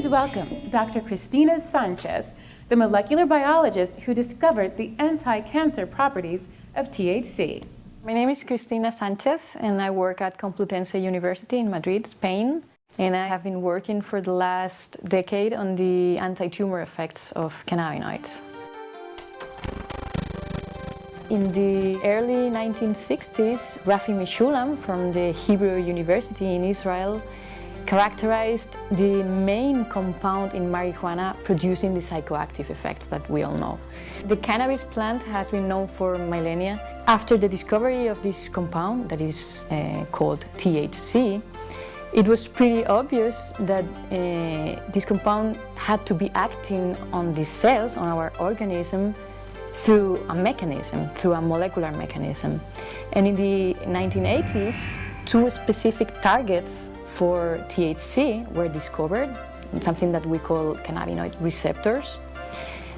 Please welcome Dr. Cristina Sanchez, the molecular biologist who discovered the anti-cancer properties of THC. My name is Cristina Sanchez and I work at Complutense University in Madrid, Spain. And I have been working for the last decade on the anti-tumor effects of cannabinoids. In the early 1960s, Rafi Meshulam from the Hebrew University in Israel characterized the main compound in marijuana producing the psychoactive effects that we all know. The cannabis plant has been known for millennia. After the discovery of this compound, that is called THC, it was pretty obvious that this compound had to be acting on the cells, on our organism, through a mechanism, through a molecular mechanism. And in the 1980s, two specific targets for THC were discovered, something that we call cannabinoid receptors.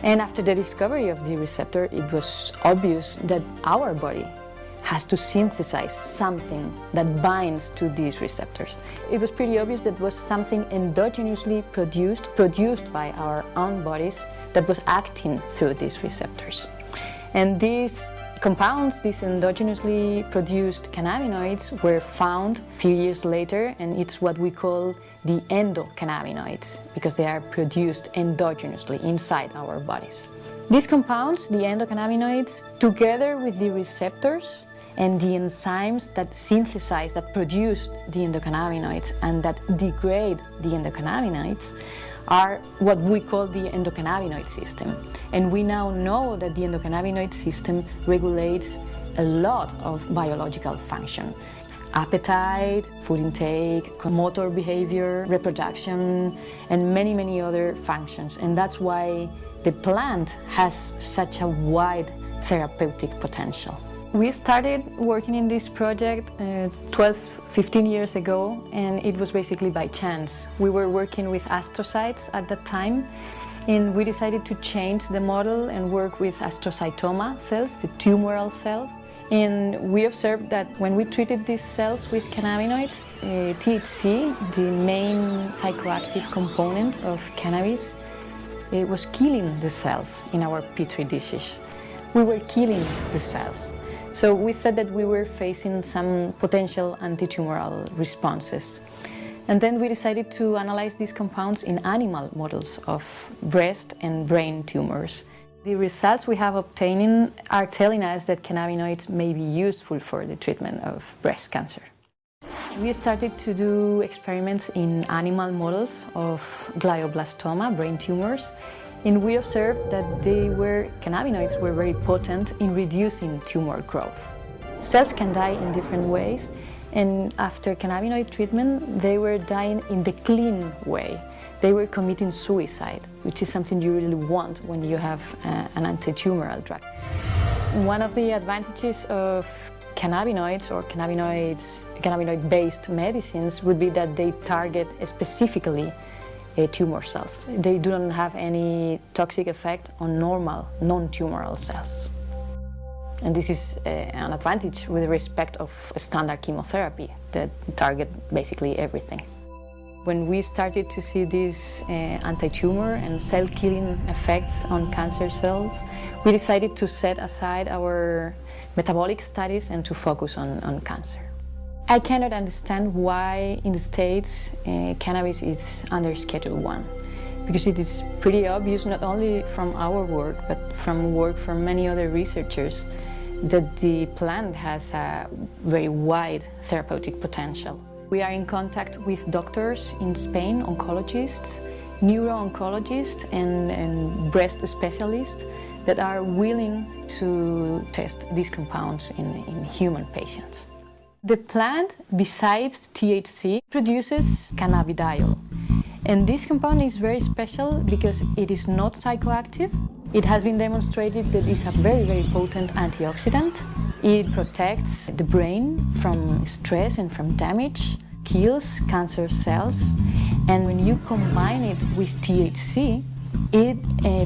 And after the discovery of the receptor, it was obvious that our body has to synthesize something that binds to these receptors. It was pretty obvious that was something endogenously produced by our own bodies that was acting through these receptors. And these compounds, these endogenously produced cannabinoids, were found a few years later, and it's what we call the endocannabinoids, because they are produced endogenously inside our bodies. These compounds, the endocannabinoids, together with the receptors and the enzymes that synthesize, that produce the endocannabinoids and that degrade the endocannabinoids, are what we call the endocannabinoid system. And we now know that the endocannabinoid system regulates a lot of biological function. Appetite, food intake, motor behavior, reproduction, and many, many other functions. And that's why the plant has such a wide therapeutic potential. We started working in this project 15 years ago, and it was basically by chance. We were working with astrocytes at that time, and we decided to change the model and work with astrocytoma cells, the tumoral cells. And we observed that when we treated these cells with cannabinoids, THC, the main psychoactive component of cannabis, it was killing the cells in our petri dishes. We were killing the cells. So we thought that we were facing some potential anti-tumoral responses. And then we decided to analyze these compounds in animal models of breast and brain tumors. The results we have obtained are telling us that cannabinoids may be useful for the treatment of breast cancer. We started to do experiments in animal models of glioblastoma, brain tumors, and we observed that cannabinoids were very potent in reducing tumor growth. Cells can die in different ways, and after cannabinoid treatment, they were dying in the clean way. They were committing suicide, which is something you really want when you have an anti-tumoral drug. One of the advantages of cannabinoids or cannabinoid-based medicines would be that they target specifically tumor cells. They do not have any toxic effect on normal, non-tumoral cells. And this is an advantage with respect of standard chemotherapy that target basically everything. When we started to see these anti-tumor and cell-killing effects on cancer cells, we decided to set aside our metabolic studies and to focus on cancer. I cannot understand why in the States cannabis is under Schedule 1, because it is pretty obvious, not only from our work, but from work from many other researchers, that the plant has a very wide therapeutic potential. We are in contact with doctors in Spain, oncologists, neuro-oncologists, and breast specialists that are willing to test these compounds in human patients. The plant, besides THC, produces cannabidiol. And this compound is very special because it is not psychoactive. It has been demonstrated that it's a very, very potent antioxidant. It protects the brain from stress and from damage, kills cancer cells. And when you combine it with THC, it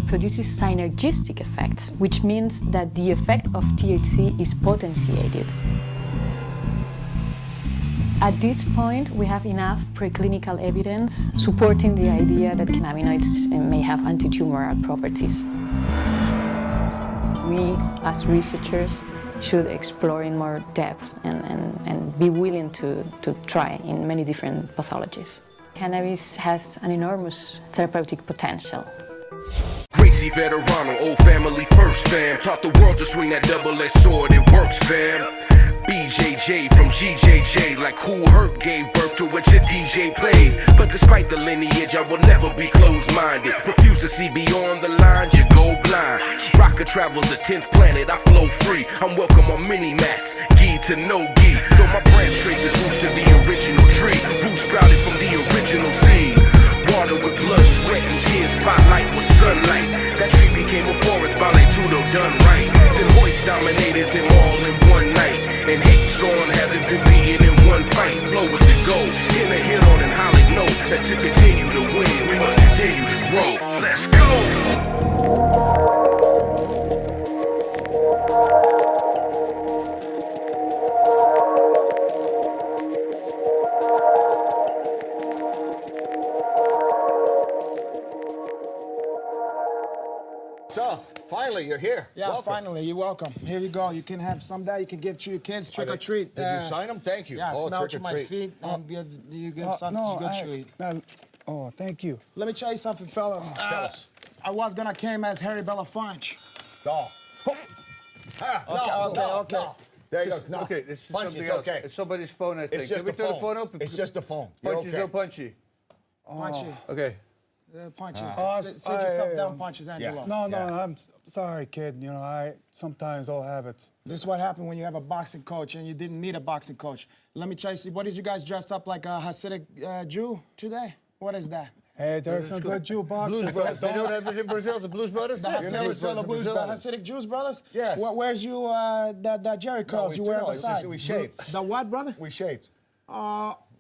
produces synergistic effects, which means that the effect of THC is potentiated. At this point, we have enough preclinical evidence supporting the idea that cannabinoids may have anti-tumoral properties. We, as researchers, should explore in more depth and be willing to try in many different pathologies. Cannabis has an enormous therapeutic potential. Gracie Veterano, old family first fam. Taught the world to swing that double-edged sword, it works fam. BJJ from GJJ, like Cool Herc gave birth to what your DJ plays. But despite the lineage, I will never be closed-minded. Refuse to see beyond the lines, you go blind. Rocker travels the 10th planet, I flow free. I'm welcome on mini-mats, gi to no gi. Though my branch traces roots to the original tree. Roots sprouted from the original seed. Water with blood, sweat, and tears, spotlight with sunlight. That tree became a forest, ballet tudo done right. Then Hoist dominated them all in one night. And hate song hasn't been beaten in one fight. Flow with the goal, in a hit on an holly note. That to continue to win, we must continue to grow. Let's go! So, finally, you're here. Yeah, Welcome. finally, you're welcome. Here you go. You can have some that you can give to your kids, trick or treat. Did you sign them? Thank you. Yeah, smell trick to or my treat. feet and you give something no, good to eat. Oh, thank you. Let me tell you something, fellas. Tell us. I was gonna came as Harry Belafonte. No. Okay. No. There you go. No. Okay, this is Punchy, something it's else. okay. It's somebody's phone, I think. It's just Can we the turn phone. the phone up? It's just the phone. You're Punchy's okay. no punchy. Punchy. Okay. Punches. Oh, Sit yourself down, punches, Angelo. No, I'm sorry, kid. You know, I sometimes old habits. This is what happened when you have a boxing coach and you didn't need a boxing coach. Let me tell you, what did you guys dressed up like a Hasidic Jew today? What is that? Hey, there's some good Jew boxers. Blues Brothers. They don't have it in Brazil, the Blues Brothers? The Hasidic Jews brothers? Yes. Where's you, the Jerry curls you wear on the side? We shaved. The what, brother? We shaved.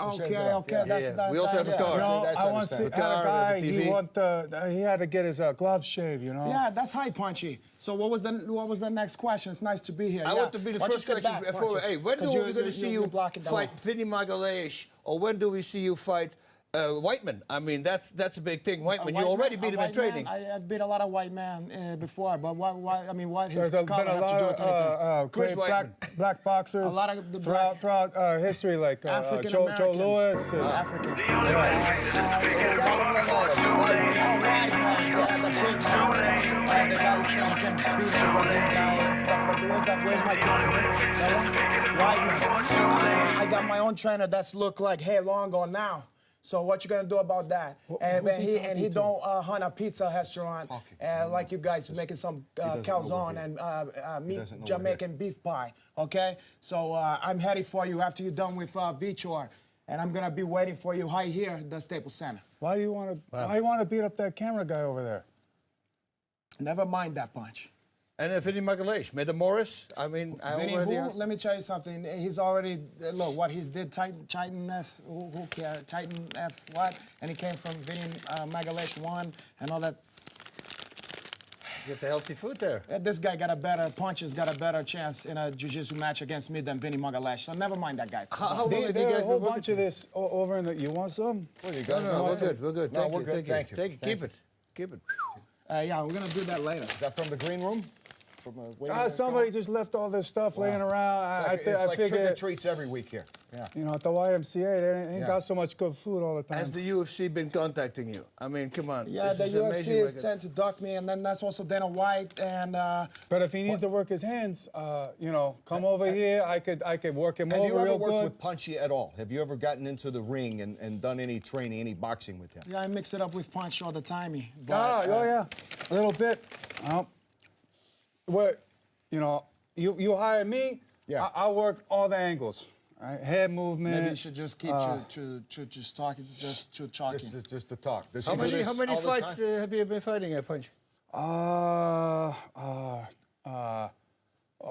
Okay. Yeah. That's We also have a car. You know, that's I once had a understandable. guy. TV. He had to get his gloves shaved. You know. Yeah, that's high punchy. So what was the next question? It's nice to be here. I want to be the Why don't first you sit question. back, Before, Punches? hey, when 'Cause do we going to see you're you blocking the fight wall. Vinny Magalhães, or when do we see you fight Whiteman? I mean, that's a big thing. Whiteman, you already beat him in training. I've beat a lot of white men before, but why? I mean, what his There's color been a have to do with anything? lot of Chris great Whiteman. black boxers A lot of the throughout history, like African Joe American. Louis. And, African. Where's my I got my own trainer that's look like Hey Longo now. So what you gonna do about that? And who's he he talking to? don't hunt a pizza restaurant like you guys making some calzone and meat doesn't know we're Jamaican beef pie. Okay? So I'm heading for you after you're done with Vichor. And I'm gonna be waiting for you right here at the Staples Center. why do you want to beat up that camera guy over there? Never mind that punch. And Vinny Magalhães, Meda Morris. I mean, I Vinny, already who, asked. let me tell you something. He's already, look, what he's did, Titan F, who cares? Titan F what? And he came from Vinny Magalhães 1 and all that. Get the healthy food there. This guy got a better, Punches got a better chance in a jiu-jitsu match against me than Vinny Magalhães. So never mind that guy. How long have you There's guys a whole been working? bunch of this over in the. You want some? What do you No, got? no, we're good. We're good. No, Thank we're you. good. Thank you. Thank you. Keep it. Keep it. Yeah, we're gonna do that later. Is that from the green room? From a waiting room? Somebody just left all this stuff laying around. It's like trick or figured, treats every week here. Yeah. you know, at the YMCA, they ain't Yeah. got so much good food all the time. Has the UFC been contacting you? I mean, come on. Yeah, the this is UFC amazing is record. tend to duck me, and then that's also Dana White and. But if he needs to work his hands, you know, come over here. I could work him Have you over ever real worked good. with Punchy at all? Have you ever gotten into the ring and done any training, any boxing with him? Yeah, I mix it up with Punch all the time. Yeah, a little bit. What, you know, you hire me. Yeah. I work all the angles. Right? Head movement. Maybe you should just keep to just talking, just to talking. Just to talk. Does How he do many, this how many all the fights time? have you been fighting at Punch?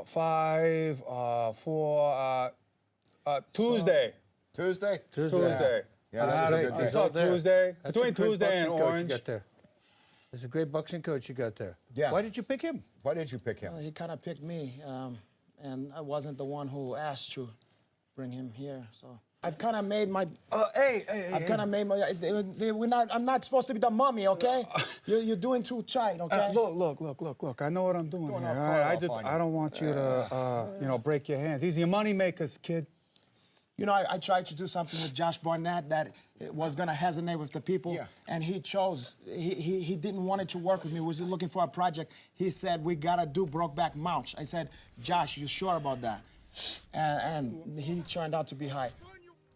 5, 4. Tuesday. Tuesday? Tuesday. Yeah, that was a good I day. fought Tuesday. That's Between a great Tuesday and boxing coach Orange. you got there. There's a great boxing coach you got there. Yeah. Why did you pick him? Why did you pick him? He kind of picked me, and I wasn't the one who asked to bring him here. So I've kind of made my. Hey. I've kind of made my. We're not. I'm not supposed to be the mummy, okay? You're doing too tight, okay? Look. I know what I'm doing Going here. all All right? cut off on you. I don't want you to, break your hands. These are your money makers, kid. You know, I tried to do something with Josh Barnett that was gonna resonate with the people, Yeah. and he chose. He didn't want it to work with me. He was looking for a project. He said we gotta do Brokeback Mountain. I said, Josh, you sure about that? And he turned out to be high.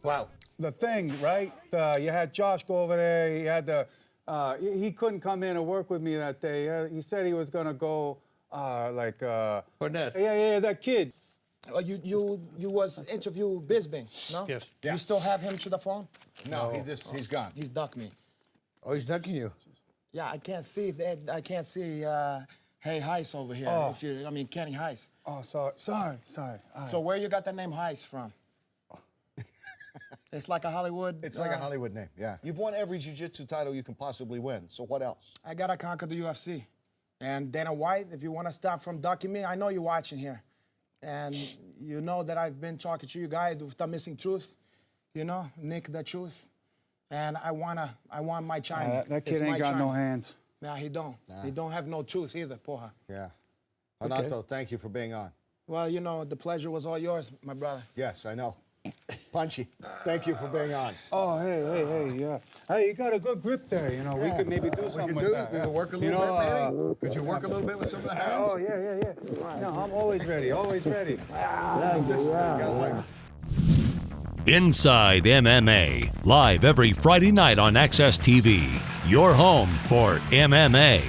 Wow. The thing, right? You had Josh go over there. He had he couldn't come in and work with me that day. He said he was gonna go, Barnett. Yeah, that kid. You was interview Bisbing, no? Yes. Yeah. You still have him to the phone? No, he's gone. He's ducked me. Oh, he's ducking you. Yeah, I can't see that. I can't see Hey Heist over here. Oh. Kenny Heist. Oh, sorry. So where you got the name Heist from? It's like a Hollywood. It's like a Hollywood name, yeah. You've won every jiu-jitsu title you can possibly win, so what else? I gotta conquer the UFC. And Dana White, if you want to stop from ducking me, I know you're watching here. And you know that I've been talking to you guys with the missing truth. You know, Nick the Truth. And I want my chime. That It's kid my ain't got chime. no hands. Nah, he don't. He don't have no tooth either, porra. Yeah. Renato, thank you for being on. Well, you know, the pleasure was all yours, my brother. Yes, I know. Punchy, thank you for being on. Oh, hey, yeah. Hey, you got a good grip there, We could maybe do something with that. We could work a little bit, maybe? Could you work a little bit with some of the hands? Oh, yeah. No, I'm always ready. Just got like... Inside MMA, live every Friday night on Access TV. Your home for MMA.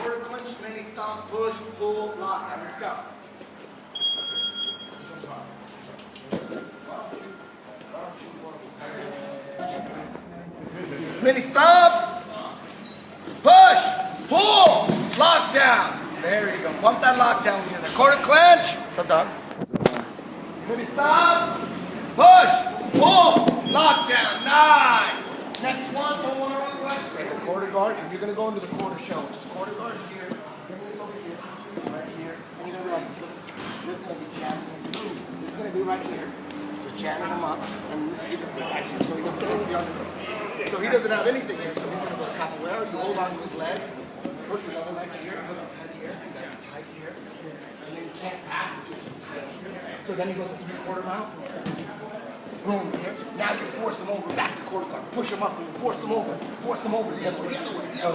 Quarter clinch, mini stomp, push, pull, lock. Let's go. Mini stomp, push, pull, lockdown. There you go. Bump that lockdown together. Quarter clinch. So done. Mini stomp, push, pull, lockdown. Nice. Next one, go on around right. Okay, the quarter guard, and you're gonna go into the quarter shell, which is quarter guard here. Bring this over here, right here, and you're gonna be like this. Look, this is gonna be jamming his knees. This is gonna be right here. You're jamming him up, and this is gonna be right here, so he doesn't take the underhook. So he doesn't have anything here, so he's gonna go capoeira. You hold on to his leg, hook his other leg here, hook his head here. You gotta be tight here, and then you can't pass it. You're so tight here. So then he goes to 3/4 mount. Boom, here. Now you force him over, back to quarter guard. Push him up, force him over the other way. The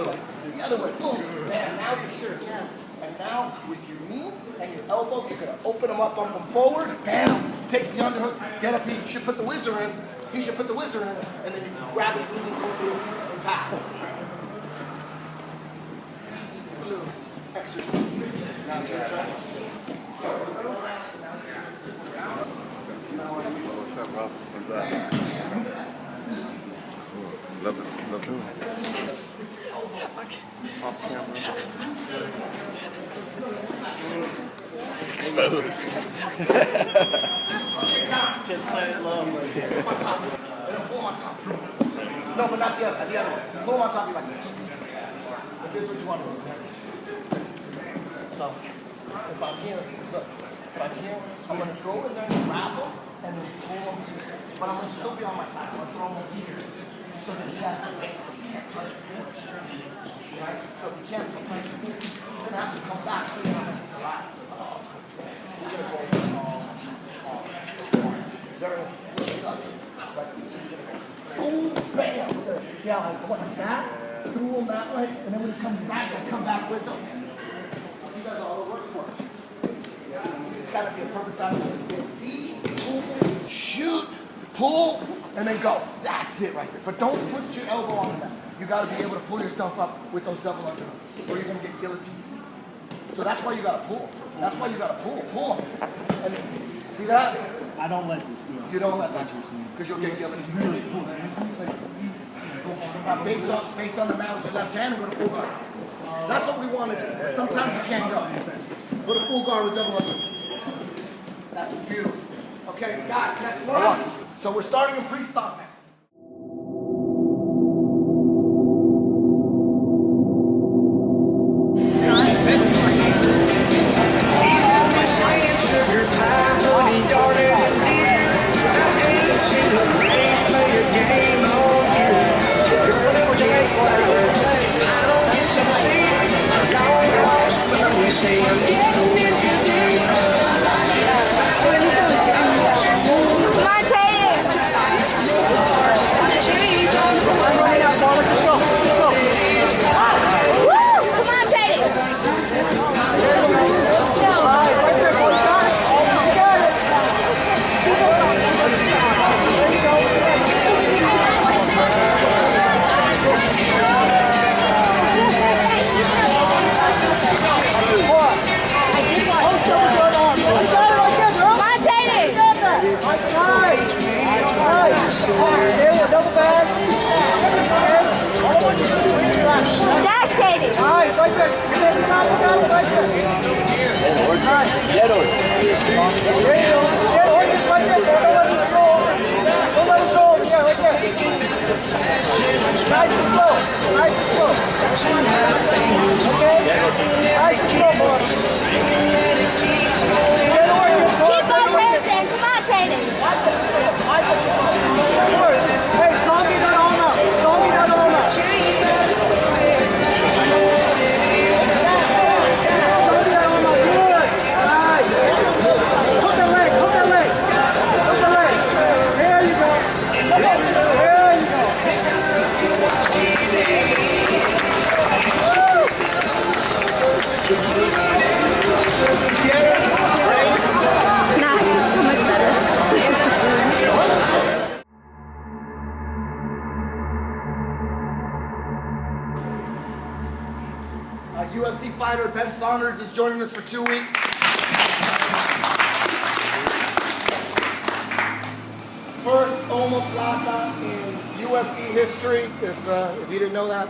other way, boom. Man, now you're here again. And now, with your knee and your elbow, you're gonna open him up, bump him forward, bam, take the underhook, get up, he should put the whizzer in, and then you grab his knee and go through and pass. It's a little exercise. Now it's your turn. What's up, bro? What's up? Love you. Off camera. Exposed. Just play it low. And then pull on top. No, but not the other way. Pull on top like this. But this is what you want to do. So, if I'm here, look. If I'm here, I'm going to go in there and grab him and then pull him. But I'm going to still be on my side. I'm going to throw him over here. So that he has to base so he can't touch this. Right? So if he can't touch this, he's going to have to come back to the right. He's going to go very boom, bam. See how I went back, threw him that way, and then when he comes back, I come back with him. He does all the work for him. It's got to be a perfect time to see, boom, shoot, pull, and then go. That's it right there. But don't put your elbow on the mat. You got to be able to pull yourself up with those double underhooks, or you're going to get guillotined. So that's why you got to pull. That's why you got to pull. And see that? I don't let this go. You don't let that because you'll get guillotined. Really pull that. Now base on the mat with your left hand and go to full guard. That's what we want to do. But sometimes you can't go. Go to full guard with double underhooks. That's beautiful. Okay, guys, next one. So we're starting in pre-stop now. UFC fighter Ben Saunders is joining us for 2 weeks. First omoplata in UFC history, if you didn't know that.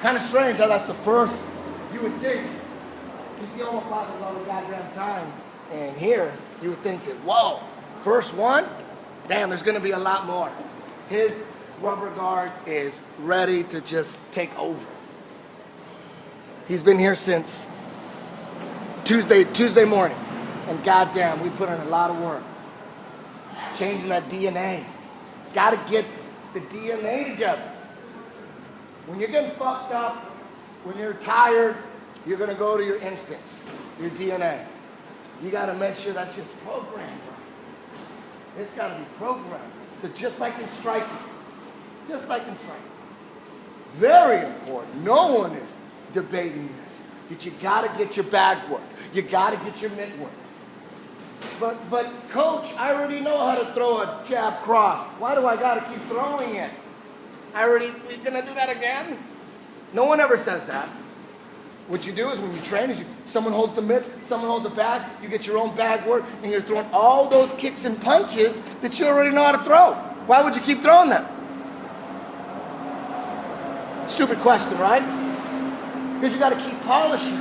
Kind of strange how that's the first. You would think, you see omoplatas all the goddamn time, and here you would think that, whoa, first one? Damn, there's gonna be a lot more. His rubber guard is ready to just take over. He's been here since Tuesday morning, and goddamn, we put in a lot of work. Changing that DNA. Gotta get the DNA together. When you're getting fucked up, when you're tired, you're gonna go to your instincts, your DNA. You gotta make sure that's just programmed right. It's gotta be programmed. So just like in striking, very important. No one is debating this. That you gotta get your bag work. You gotta get your mitt work. But coach, I already know how to throw a jab cross. Why do I gotta keep throwing it? We're gonna do that again? No one ever says that. What you do is when you train, someone holds the mitts, someone holds the bag, you get your own bag work, and you're throwing all those kicks and punches that you already know how to throw. Why would you keep throwing them? Stupid question, right? Because you gotta keep polishing.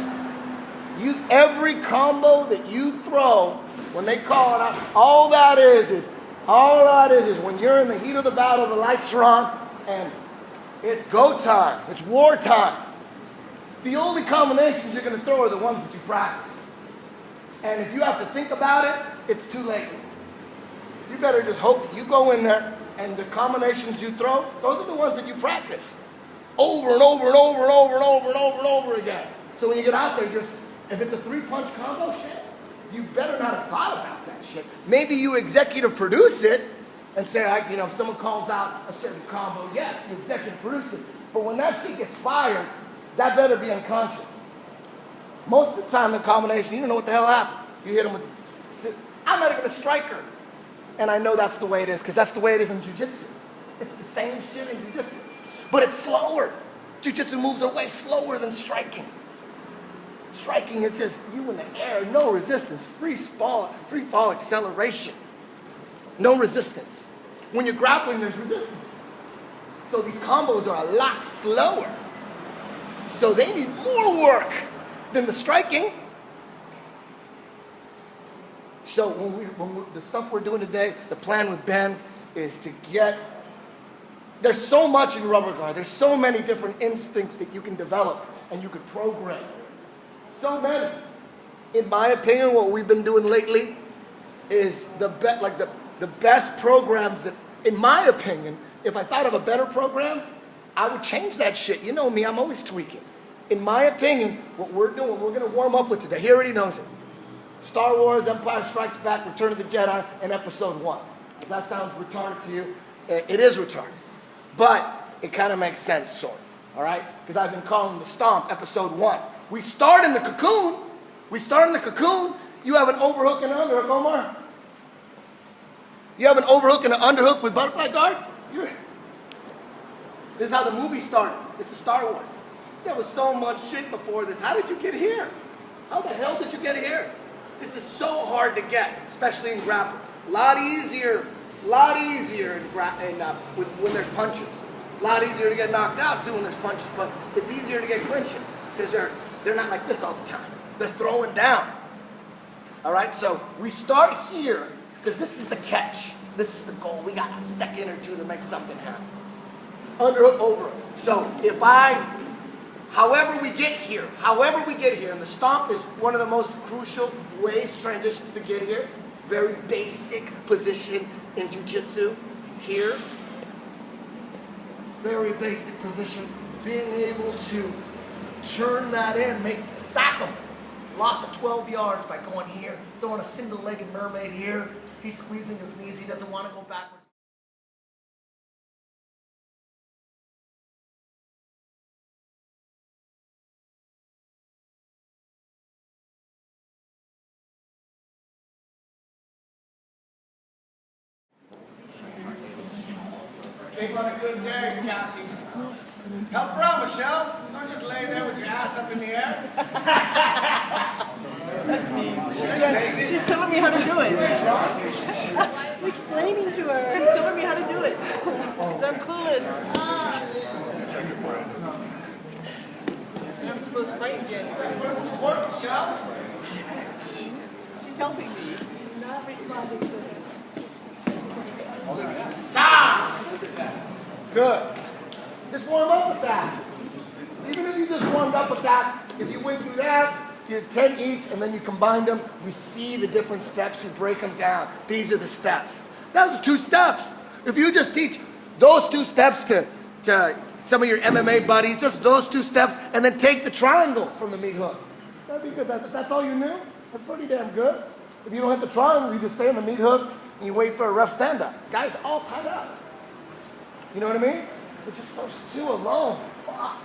Every combo that you throw, when they call it out, all that is when you're in the heat of the battle, the lights are on, and it's go time, it's war time. The only combinations you're gonna throw are the ones that you practice. And if you have to think about it, it's too late. You better just hope that you go in there and the combinations you throw, those are the ones that you practice. Over and over and over and over and over and over and over again. So when you get out there, if it's a 3-punch combo shit, you better not have thought about that shit. Maybe you executive produce it and say, if someone calls out a certain combo, yes, you executive produce it. But when that shit gets fired, that better be unconscious. Most of the time, the combination, you don't know what the hell happened. You hit him with, I'm not even a striker. And I know that's the way it is, because that's the way it is in jiu-jitsu. It's the same shit in jiu-jitsu, but it's slower. Jiu-jitsu moves are way slower than striking. Striking is just you in the air, no resistance, free fall acceleration. No resistance. When you're grappling, there's resistance. So these combos are a lot slower. So they need more work than the striking. So the stuff we're doing today, the plan with Ben is to get, there's so much in rubber guard. There's so many different instincts that you can develop and you could program. So many. In my opinion, what we've been doing lately is the best programs that, in my opinion, if I thought of a better program, I would change that shit. You know me, I'm always tweaking. In my opinion, what we're doing, we're gonna warm up with today. He already knows it. Star Wars, Empire Strikes Back, Return of the Jedi, and Episode 1. If that sounds retarded to you, it is retarded. But it kind of makes sense, sort of, all right? Because I've been calling the Stomp Episode 1. We start in the cocoon. You have an overhook and an underhook, Omar. You have an overhook and an underhook with butterfly guard? This is how the movie started. This is Star Wars. There was so much shit before this. How did you get here? How the hell did you get here? This is so hard to get, especially in grappling. A lot easier when there's punches. A lot easier to get knocked out too when there's punches, but it's easier to get clinches because they're not like this all the time. They're throwing down. All right, so we start here because this is the catch. This is the goal. We got a second or two to make something happen. Underhook, overhook. So however we get here, and the stomp is one of the most crucial ways, transitions to get here. Very basic position in jiu-jitsu here. Very basic position. Being able to turn that in, sack him. Loss of 12 yards by going here, throwing a single-legged mermaid here. He's squeezing his knees. He doesn't want to go backwards. Keep on a good day, Captain. Help her out, Michelle. Don't just lay there with your ass up in the air. That's me. She's telling me how to do it. I'm explaining to her. She's telling me how to do it. So I'm clueless. And I'm supposed to fight in January. Put some work, Michelle. She's helping me. Not responding to her. Time! Good. Just warm up with that. Even if you just warmed up with that, if you went through that, you did 10 each, and then you combined them, you see the different steps, you break them down. These are the steps. Those are 2 steps. If you just teach those 2 steps to some of your MMA buddies, just those 2 steps, and then take the triangle from the meat hook. That'd be good. That's all you knew? That's pretty damn good. If you don't hit the triangle, you just stay on the meat hook, and you wait for a ref stand-up. Guys all tied up. You know what I mean? So just those 2 alone, fuck.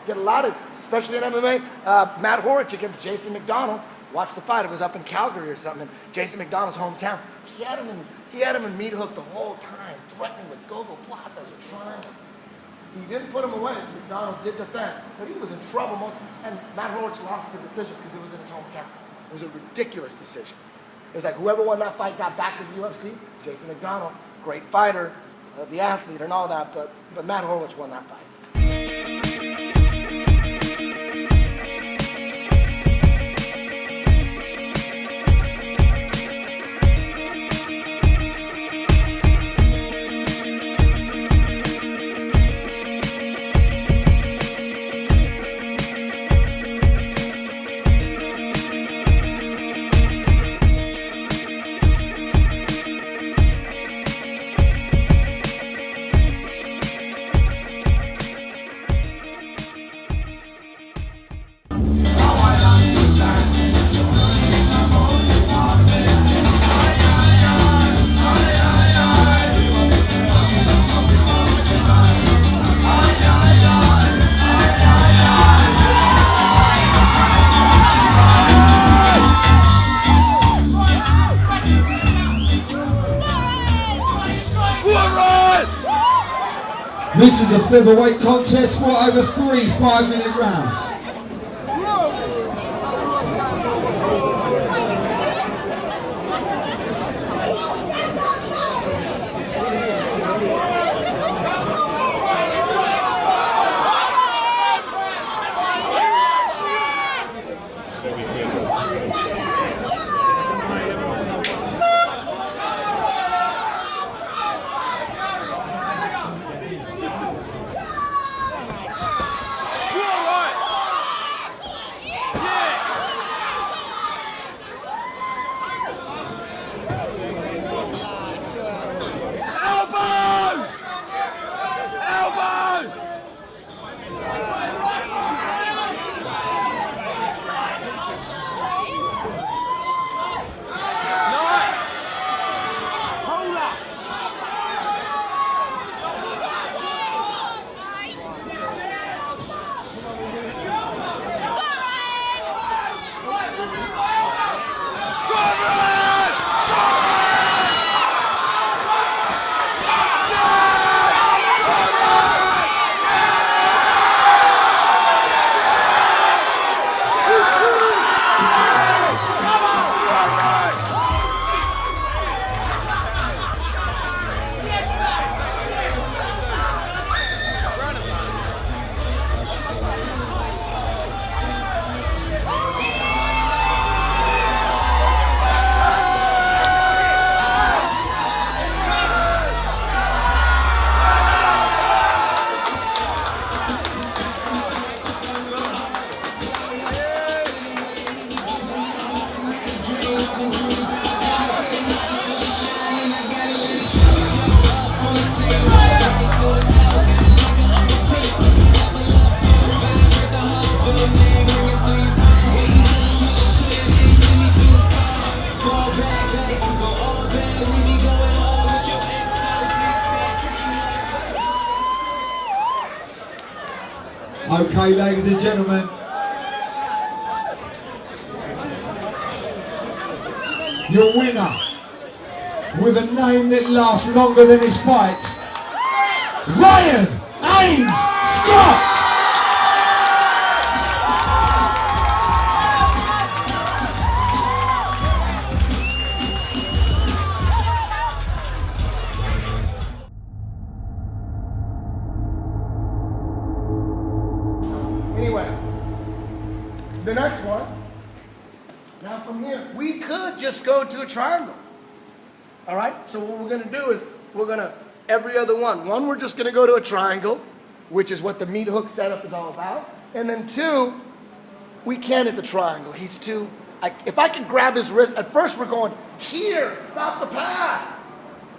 Get a lot of, especially in MMA, Matt Horich against Jason McDonald. Watch the fight. It was up in Calgary or something. Jason McDonald's hometown. He had him in meat hook the whole time, threatening with go-go platas or triangle. He didn't put him away. McDonald did defend, but he was in trouble and Matt Horich lost the decision because it was in his hometown. It was a ridiculous decision. It was like whoever won that fight got back to the UFC. Jason McDonald, great fighter, the athlete and all that, but Matt Horowitz won that fight. This is a featherweight contest fought over 3 5-minute rounds. Okay, ladies and gentlemen, your winner, with a name that lasts longer than his fights, Ryan Ames Scott! Anyways, the next one, now from here, we could just go to a triangle. All right, so what we're gonna do is we're gonna, every other one. One, we're just gonna go to a triangle, which is what the meat hook setup is all about. And then two, we can't hit the triangle. He's too, if I could grab his wrist, at first we're going, here, stop the pass.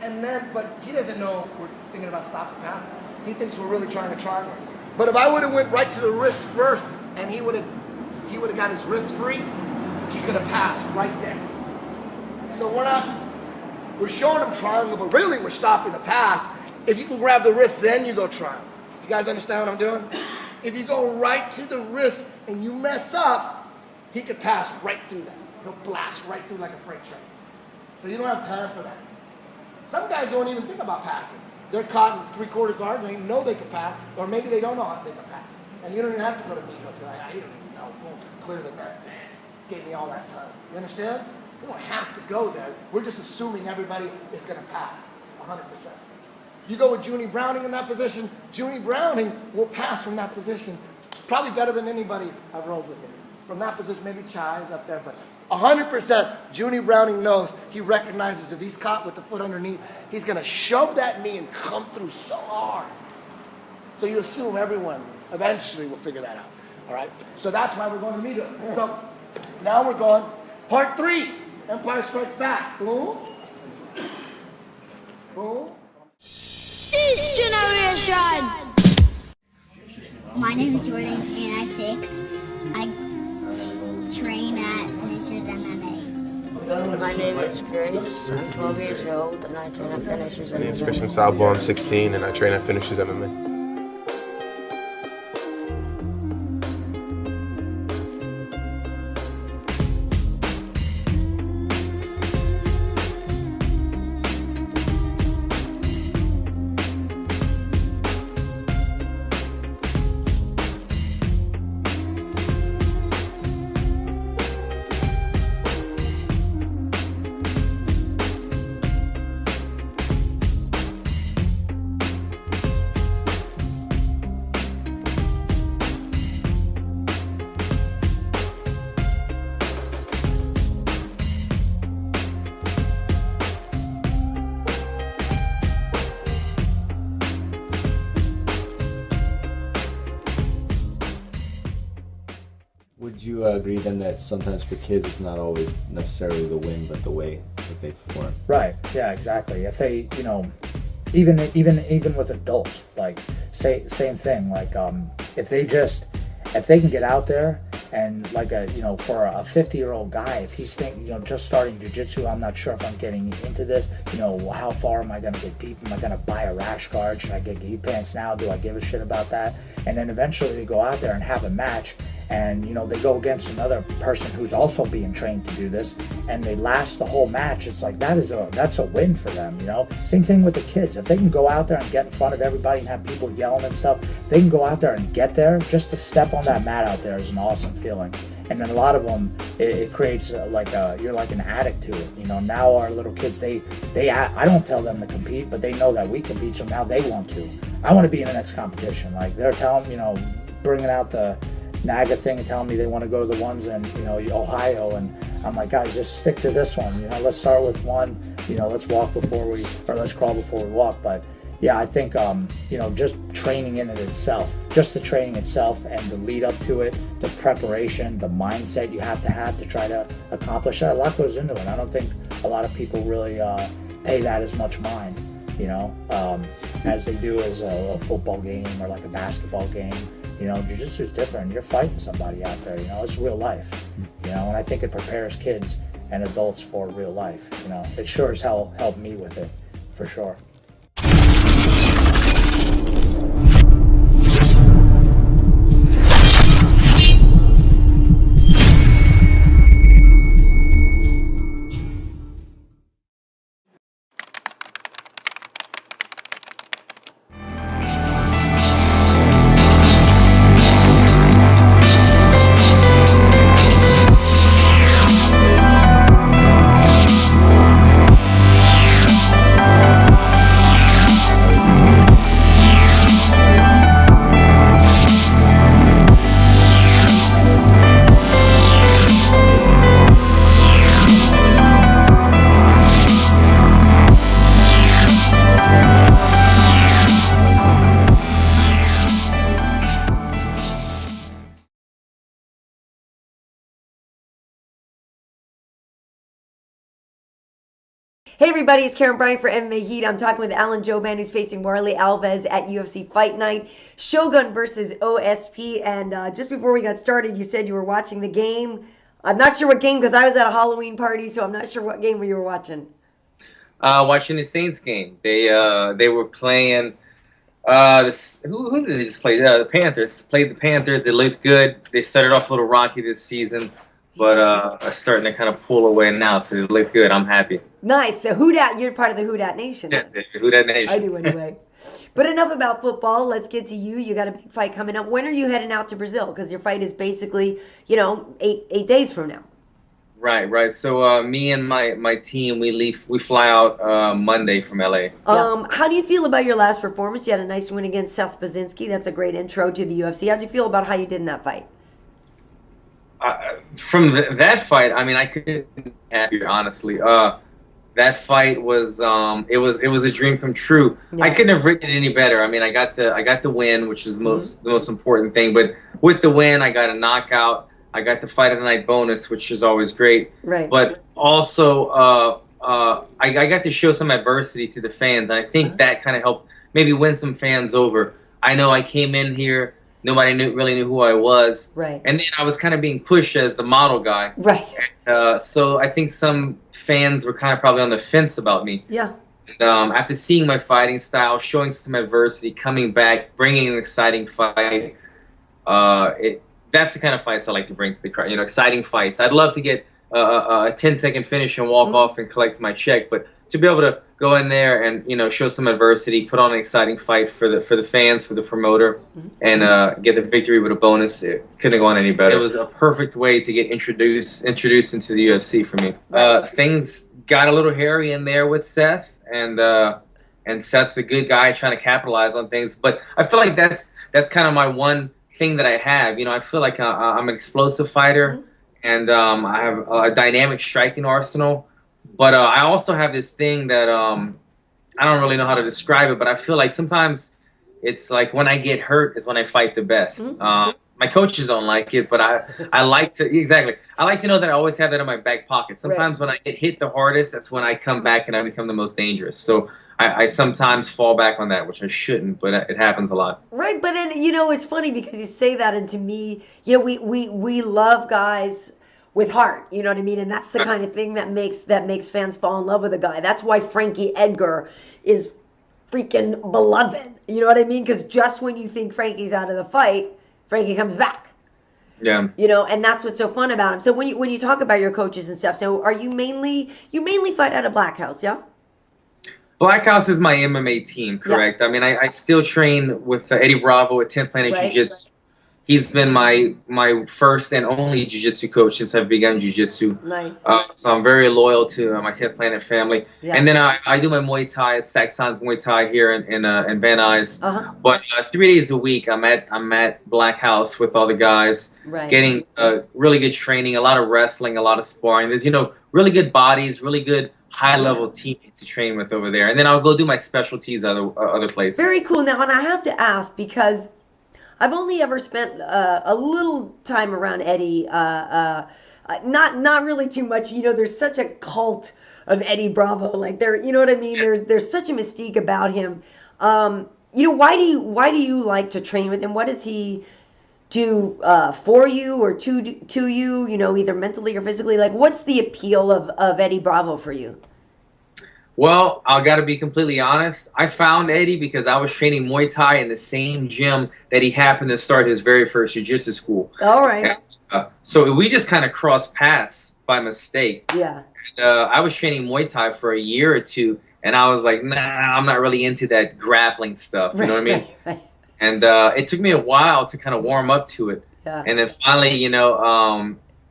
And then, but he doesn't know we're thinking about stop the pass. He thinks we're really trying to triangle. But if I would have went right to the wrist first and he would have got his wrist free, he could have passed right there. So we're showing him triangle, but really we're stopping the pass. If you can grab the wrist, then you go triangle. Do you guys understand what I'm doing? If you go right to the wrist and you mess up, he could pass right through that. He'll blast right through like a freight train. So you don't have time for that. Some guys don't even think about passing. They're caught in 3/4 guard and they know they can pass, or maybe they don't know how they can pass. And you don't even have to go to meat hook. You're like, I don't even know. Boom, clear the net. Gave me all that time. You understand? We don't have to go there. We're just assuming everybody is going to pass 100%. You go with Junie Browning in that position, Junie Browning will pass from that position probably better than anybody I've rolled with him. From that position, maybe Chai is up there, but 100%, Junie Browning knows, he recognizes if he's caught with the foot underneath, he's going to shove that knee and come through so hard. So you assume everyone eventually will figure that out. All right? So that's why we're going to meet him. So now we're going part 3. Empire Strikes Back. Boom. Boom. This generation! My name is Jordan and I'm 6. I train at Finishers MMA. My name is Grace. I'm 12 years old and I train at Finishers MMA. My name is Christian Salbo. I'm 16 and I train at Finishers MMA. you agree then that sometimes for kids it's not always necessarily the win, but the way that they perform? Right. Yeah. Exactly. If they, even with adults, like same thing. Like if they can get out there and like for a 50-year-old guy, if he's just starting jiu-jitsu, I'm not sure if I'm getting into this. How far am I going to get deep? Am I going to buy a rash guard? Should I get gi pants now? Do I give a shit about that? And then eventually they go out there and have a match. And they go against another person who's also being trained to do this, and they last the whole match. It's like that's a win for them. Same thing with the kids. If they can go out there and get in front of everybody and have people yelling and stuff, they can go out there and get there. Just to step on that mat out there is an awesome feeling. And then a lot of them, it creates you're like an addict to it. Now our little kids, I don't tell them to compete, but they know that we compete, so now they want to. I want to be in the next competition. Like they're telling, bringing out the NAGA thing and telling me they want to go to the ones in Ohio, and I'm like, guys, just stick to this one. Let's start with one. Let's crawl before we walk. But yeah, I think just training in it itself, just the training itself and the lead up to it, the preparation, the mindset you have to try to accomplish that. A lot goes into it. I don't think a lot of people really pay that as much mind, as they do as a football game or like a basketball game. Jiu-jitsu is different. You're fighting somebody out there, it's real life, and I think it prepares kids and adults for real life, It sure as hell helped me with it, for sure. Hey everybody, it's Karen Bryant for MMA Heat. I'm talking with Alan Jouban, who's facing Warley Alves at UFC Fight Night. Shogun versus OSP. And just before we got started, you said you were watching the game. I'm not sure what game, because I was at a Halloween party, so I'm not sure what game you were watching. Watching the Saints game. They were playing. Who did they just play? The Panthers. Played the Panthers. They looked good. They started off a little rocky this season, but are starting to kind of pull away now. So it looked good. I'm happy. Nice. So Who Dat, you're part of the Who Dat Nation. Yeah, Who Dat Nation. I do anyway. But enough about football. Let's get to you. You got a big fight coming up. When are you heading out to Brazil? Because your fight is basically, eight days from now. Right. So me and my team, we fly out Monday from LA. How do you feel about your last performance? You had a nice win against Seth Baczynski. That's a great intro to the UFC. How do you feel about how you did in that fight? From that fight, I mean, I couldn't be happier, honestly. That fight was it was a dream come true. Yeah. I couldn't have written it any better. I mean, I got the win, which is the most important thing. But with the win, I got a knockout. I got the fight of the night bonus, which is always great. Right. But also, I got to show some adversity to the fans. And I think that kind of helped maybe win some fans over. I know I came in here, nobody really knew who I was. Right. And then I was kind of being pushed as the model guy. Right. So I think some fans were kind of probably on the fence about me. Yeah. And, after seeing my fighting style, showing some adversity, coming back, bringing an exciting fight, that's the kind of fights I like to bring to the crowd. Exciting fights. I'd love to get a 10-second finish and walk off and collect my check, but to be able to go in there and show some adversity, put on an exciting fight for the fans, for the promoter, and get the victory with a bonus, it couldn't go on any better. It was a perfect way to get introduced into the UFC for me. Things got a little hairy in there with Seth, and Seth's a good guy trying to capitalize on things. But I feel like that's kind of my one thing that I have. I feel like I'm an explosive fighter, and I have a dynamic striking arsenal. But I also have this thing that I don't really know how to describe it, but I feel like sometimes it's like when I get hurt is when I fight the best. my coaches don't like it, but I like to I like to know that I always have that in my back pocket. Sometimes when I get hit the hardest, that's when I come back and I become the most dangerous. So I sometimes fall back on that, which I shouldn't, but it happens a lot. Right, but then it's funny because you say that, and to me, we love guys with heart. You know what I mean? And that's the kind of thing that makes fans fall in love with a guy. That's why Frankie Edgar is freaking beloved. You know what I mean? Because just when you think Frankie's out of the fight, Frankie comes back. Yeah. And that's what's so fun about him. So when you talk about your coaches and stuff, so are you mainly fight out of Black House, yeah? Black House is my MMA team, correct? Yeah. I mean, I still train with Eddie Bravo at 10th Planet Jiu-Jitsu. He's been my first and only jiu-jitsu coach since I've begun jiu-jitsu. Nice. So I'm very loyal to my 10th Planet family. Yeah. And then I do my Muay Thai at Saxon's Muay Thai here in Van Nuys. But 3 days a week I'm at Black House with all the guys, getting really good training, a lot of wrestling, a lot of sparring. There's really good bodies, really good high-level teammates to train with over there. And then I'll go do my specialties other places. Very cool. Now, and I have to ask because I've only ever spent a little time around Eddie, not really too much. There's such a cult of Eddie Bravo. Like you know what I mean? There's such a mystique about him. Why do you like to train with him? What does he do for you or to you? Either mentally or physically. Like, what's the appeal of Eddie Bravo for you? Well, I got to be completely honest. I found Eddie because I was training Muay Thai in the same gym that he happened to start his very first jiu-jitsu school. All right. So we just kind of crossed paths by mistake. Yeah. And, I was training Muay Thai for a year or two, and I was like, nah, I'm not really into that grappling stuff. You know what I mean? Right. And it took me a while to kind of warm up to it. Yeah. And then finally,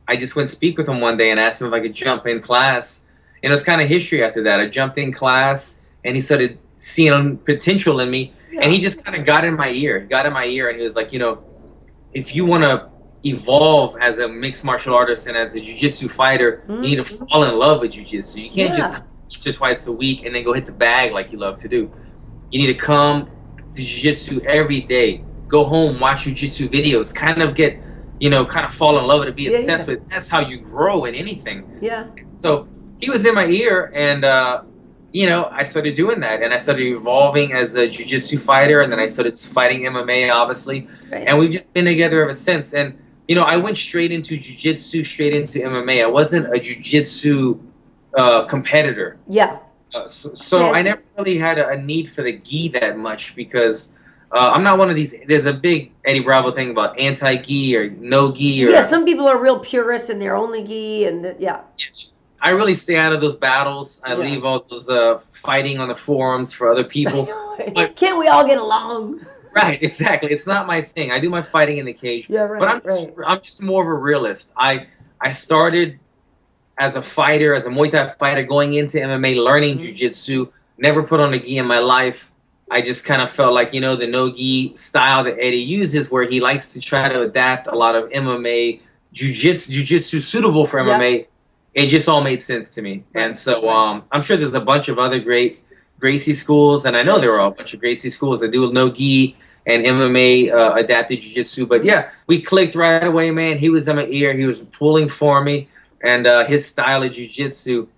I just went speak with him one day and asked him if I could jump in class. It's kind of history after that. I jumped in class, and he started seeing potential in me, and he just kind of got in my ear. He got in my ear, and he was like, if you want to evolve as a mixed martial artist and as a jiu-jitsu fighter, you need to fall in love with jiu-jitsu. You can't just come once or twice a week and then go hit the bag like you love to do. You need to come to jiu-jitsu every day. Go home, watch jiu-jitsu videos, kind of get, kind of fall in love with it, be obsessed with it. That's how you grow in anything. Yeah. So he was in my ear, and I started doing that, and I started evolving as a jiu-jitsu fighter, and then I started fighting MMA, obviously, and we've just been together ever since. And I went straight into jiu-jitsu, straight into MMA. I wasn't a jiu-jitsu competitor. Yeah. So I never really had a need for the gi that much because I'm not one of these. There's a big Eddie Bravo thing about anti-gi or no gi. Yeah, some people are real purists and they're only gi, and I really stay out of those battles. I leave all those fighting on the forums for other people. But, can't we all get along? Right, exactly. It's not my thing. I do my fighting in the cage. Yeah, right. But I'm just more of a realist. I started as a fighter, as a Muay Thai fighter, going into MMA, learning jiu-jitsu. Never put on a gi in my life. I just kind of felt like, the no-gi style that Eddie uses, where he likes to try to adapt a lot of MMA, jiu-jitsu suitable for MMA. It just all made sense to me. And so I'm sure there's a bunch of other great Gracie schools, and I know there are a bunch of Gracie schools that do no-gi and MMA adapted jiu-jitsu. But yeah, we clicked right away, man. He was in my ear. He was pulling for me. And his style of jiu-jitsu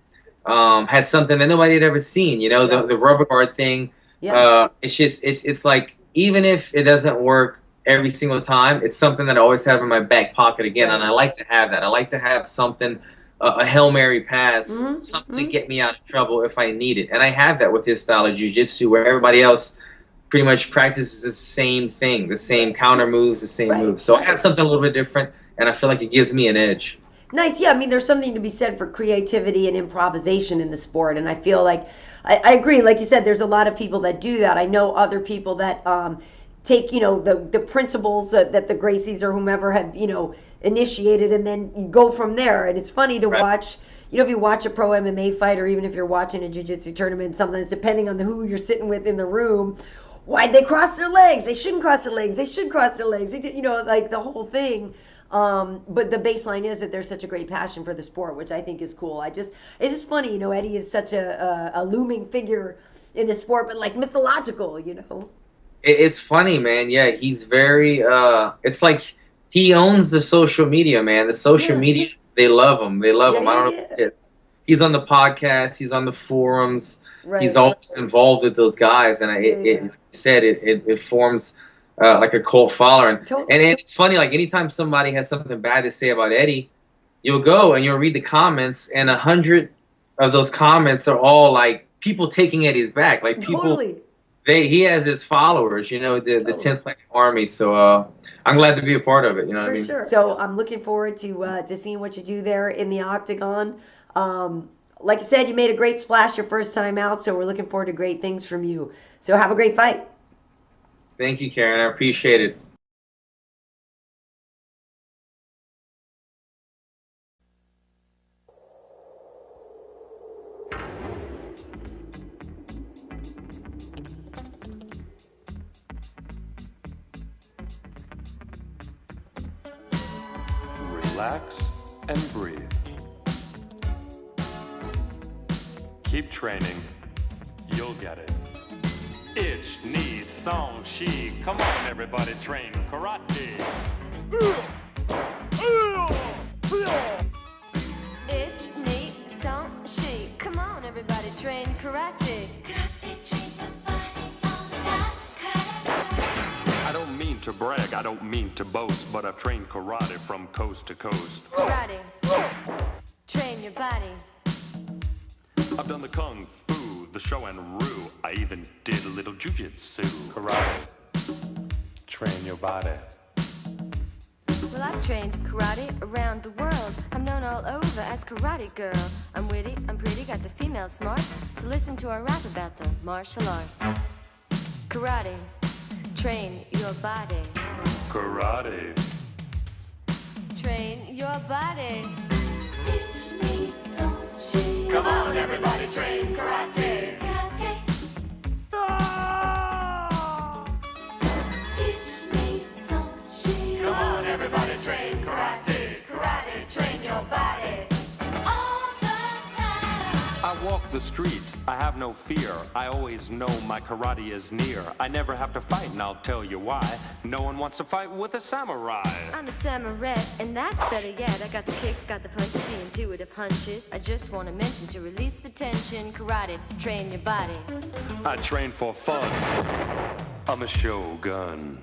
had something that nobody had ever seen. The rubber guard thing. Yeah. It's like, even if it doesn't work every single time, it's something that I always have in my back pocket again. And I like to have that. I like to have something, a Hail Mary pass, something to get me out of trouble if I need it. And I have that with his style of jiu-jitsu, where everybody else pretty much practices the same thing, the same counter moves, the same moves. So I have something a little bit different, and I feel like it gives me an edge. Nice. Yeah, I mean, there's something to be said for creativity and improvisation in the sport, and I feel like I agree. Like you said, there's a lot of people that do that. I know other people that take, the principles that the Gracies or whomever have, initiated, and then you go from there. And it's funny to watch, if you watch a pro MMA fight, or even if you're watching a jiu-jitsu tournament, sometimes depending on who you're sitting with in the room, why'd they cross their legs? They shouldn't cross their legs. They should cross their legs. Like the whole thing. But the baseline is that there's such a great passion for the sport, which I think is cool. It's just funny, Eddie is such a looming figure in the sport, but like mythological, It's funny, man. Yeah, he's very, it's like he owns the social media, man. The social media, they love him. They love him. I don't know what it is. He's on the podcast. He's on the forums. Right. He's always involved with those guys, and it forms like a cult following. And it's funny, like anytime somebody has something bad to say about Eddie, you'll go and you'll read the comments, and 100 of those comments are all like people taking Eddie's back, like people. He has his followers, you know, the 10th Planet Army. So I'm glad to be a part of it. You know what I mean? Sure. So I'm looking forward to seeing what you do there in the octagon. Like you said, you made a great splash your first time out, so we're looking forward to great things from you. So have a great fight. Thank you, Karen. I appreciate it. Relax and breathe. Keep training. You'll get it. Ich, ni, song, shi. Come on, everybody, train karate. Ich, ni, song, shi. Come on, everybody, train karate. Karate, train your body all the time. I don't mean to brag, I don't mean to boast, but I've trained karate from coast to coast. Karate, train your body. I've done the kung fu, the show and rue. I even did a little jujitsu. Karate, train your body. Well, I've trained karate around the world. I'm known all over as Karate Girl. I'm witty, I'm pretty, got the female smarts. So listen to our rap about the martial arts. Karate, train your body. Karate, train your body. come on, everybody, train karate. Karate. Come on, everybody, train karate. Karate, train your body. All the time. I walk the streets, I have no fear. I always know my karate is near. I never have to fight, and I'll tell you why. No one wants to fight with a samurai. I'm a samurai, and that's better yet. I got the kicks, got the punches, the intuitive hunches. I just want to mention to release the tension. Karate, train your body. I train for fun. I'm a shogun.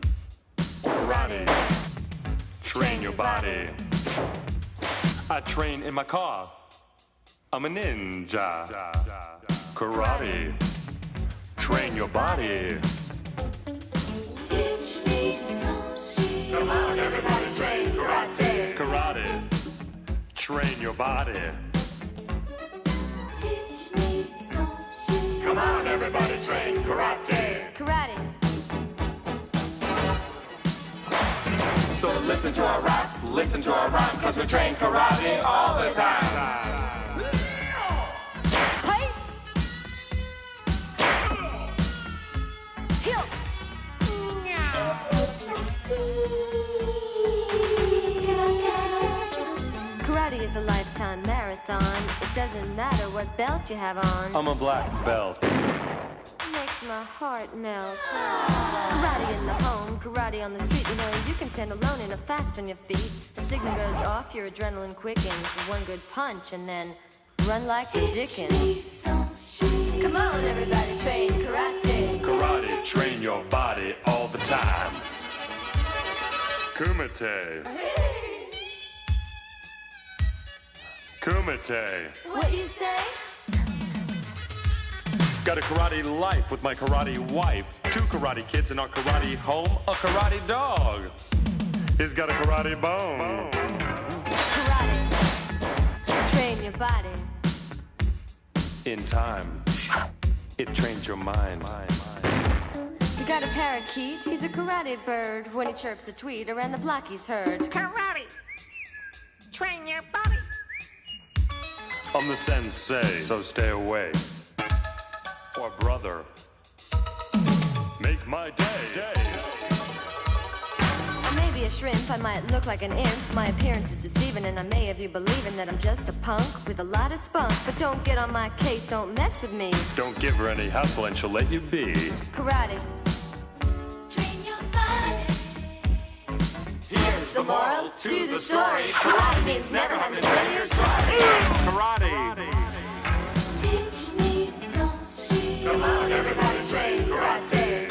Karate, train your body. I train in my car. I'm a ninja. Karate, train your body. Come on, everybody, train karate. Karate, train your body. Come on, everybody, train karate. Karate. So listen to our rap, listen to our rhyme, cause we train karate all the time. Hey! Heel! Karate is a lifetime marathon. It doesn't matter what belt you have on. I'm a black belt. Makes my heart melt. Karate in the home, karate on the street. You know, you can stand alone and fast on your feet. The signal goes off, your adrenaline quickens. One good punch and then run like the Dickens. Come on, everybody, train karate. Karate, train your body all the time. Kumite. Kumite. What you say? Got a karate life with my karate wife. 2 karate kids in our karate home. A karate dog. He's got a karate bone. Karate. Train your body. In time, it trains your mind. You got a parakeet. He's a karate bird. When he chirps a tweet, around the block he's heard. Karate. Train your body. I'm the sensei, so stay away. Or brother, make my day. I may be a shrimp, I might look like an imp. My appearance is deceiving, and I may have you believing that I'm just a punk with a lot of spunk. But don't get on my case, don't mess with me. Don't give her any hassle and she'll let you be. Karate. Train your body. Here's the moral to the story? Karate means never having to say you're sorry. Karate. Come on, everybody train karate.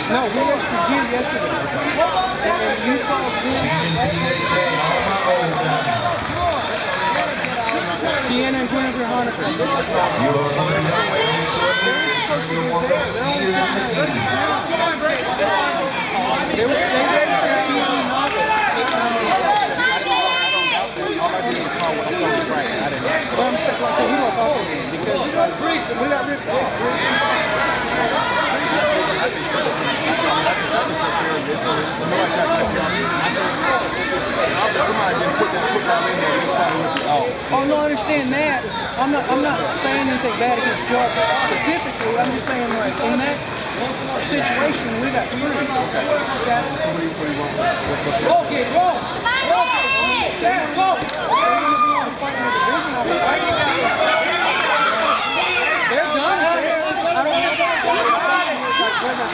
No, we went to here yesterday. And you called Sienna and Guinevere Hanukkah. They raised their TV novel. But I'm saying, we don't talk to them because we got ripped off. Oh no, I understand that. I'm not saying anything bad against George specifically. I'm just saying like in that situation we got three. Okay, go. They're done. I don't have to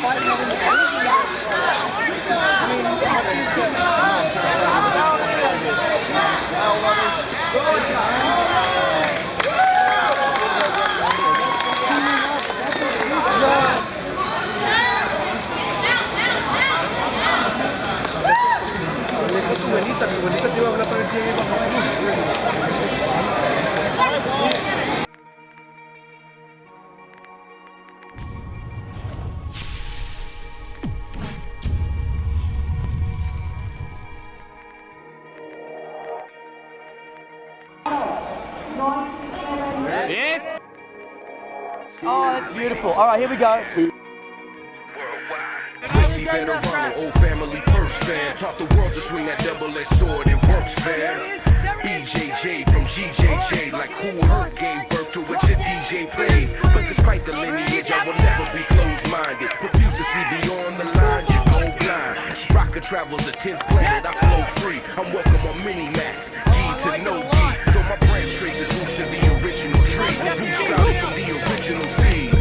fighting over the Mi abuelita te iba a hablar para el que iba Yes? Oh, that's beautiful. All right, here we go. Tracy Federano, old family first fam. Taught the world to swing that double-edged sword. It works, fam. BJJ from GJJ, like Cool Herc gave birth to what your DJ plays. But despite the lineage, I will never be closed-minded. Refuse to see beyond the lines, you go blind. Rocker travels the 10th planet, I flow free. I'm welcome on mini-mats, Gee to no Gee. Though my branch traces roots to the original tree. Roots sprouted from the original seed.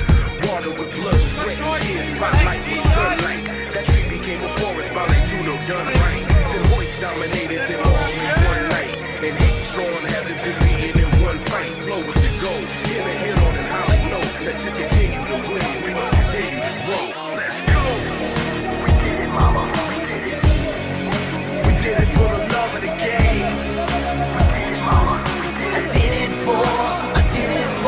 Water with blood, sweat, and tears, spotlight with sunlight. That tree became a forest by Latuno done right. Then Hoist dominated them all in one night. And hate song hasn't been beaten in one fight. Flow with the goal, hit a hit on and how they know that to continue to win, we must continue to grow. Let's go! We did it, mama, we did it. We did it for the love of the game. We did it, mama, we did it. I did it for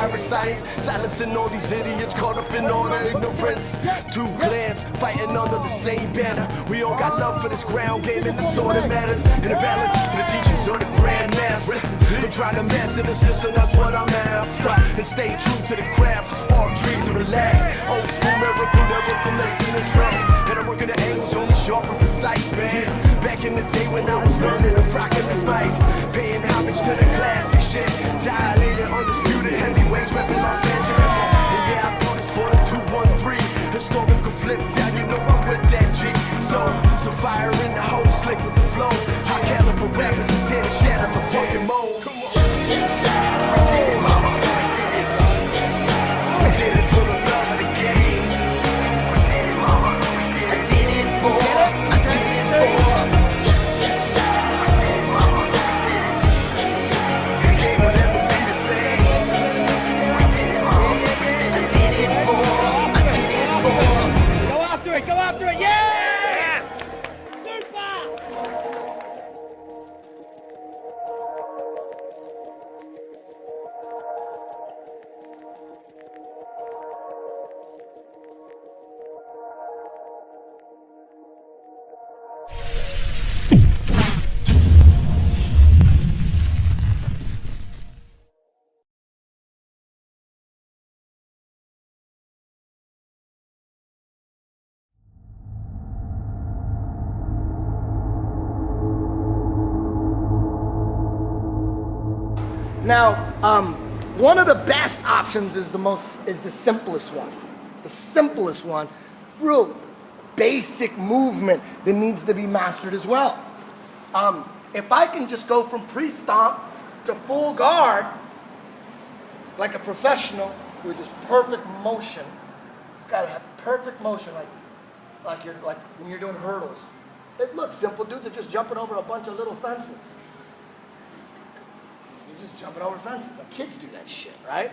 parasites, silencing all these idiots caught up in all the ignorance. Two clans fighting under the same banner. We all got love for this ground game, and that's all that matters. And the balance, the teachings of the grandmaster. I'm trying to master the system, that's what I'm after. And stay true to the craft, to spark trees to relax. Old school miracle, lyrical lesson and track. And I'm working the angles only sharp and precise, man. Back in the day when I was learning and rocking this mic, paying homage to the classic shit. Dilated, undisputed heavyweights repping Los Angeles. And yeah, I do this for the 213. Historical flip down, you know I'm with that G. So fire in the hole, slick with the flow. High caliber rappers is here to shatter the fucking mold. Come on. I did it for the love of the game. I did it for. The game will never be the same. I did it for. Go after it, yeah! Now, one of the best options is the simplest one. The simplest one, real basic movement that needs to be mastered as well. If I can just go from pre-stomp to full guard, like a professional, with just perfect motion. It's got to have perfect motion, like when you're doing hurdles. It looks simple, dude. They're just jumping over a bunch of little fences. You're just jumping over fences. Like kids do that shit, right?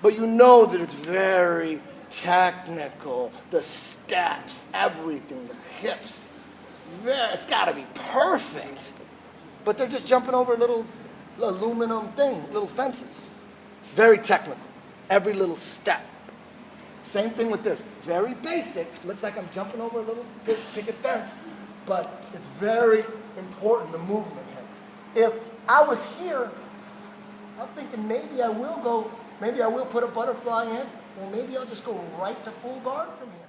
But you know that it's very technical. The steps, everything, the hips. It's got to be perfect. But they're just jumping over little aluminum little fences. Very technical. Every little step. Same thing with this. Very basic. Looks like I'm jumping over a little picket fence, but it's very important, the movement here. If I was here, I'm thinking maybe I will put a butterfly in, or maybe I'll just go right to full guard from here.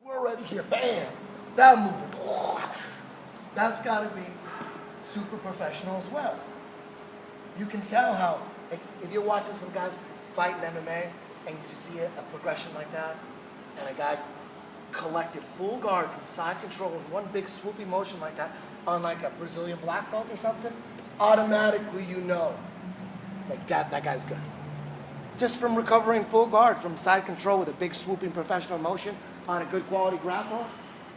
We're already here, bam, that movement, that's got to be super professional as well. You can tell how, if you're watching some guys fight in MMA and you see a progression like that, and a guy collected full guard from side control in one big swoopy motion like that on like a Brazilian black belt or something, automatically you know, like that guy's good. Just from recovering full guard from side control with a big swooping professional motion on a good quality grappler,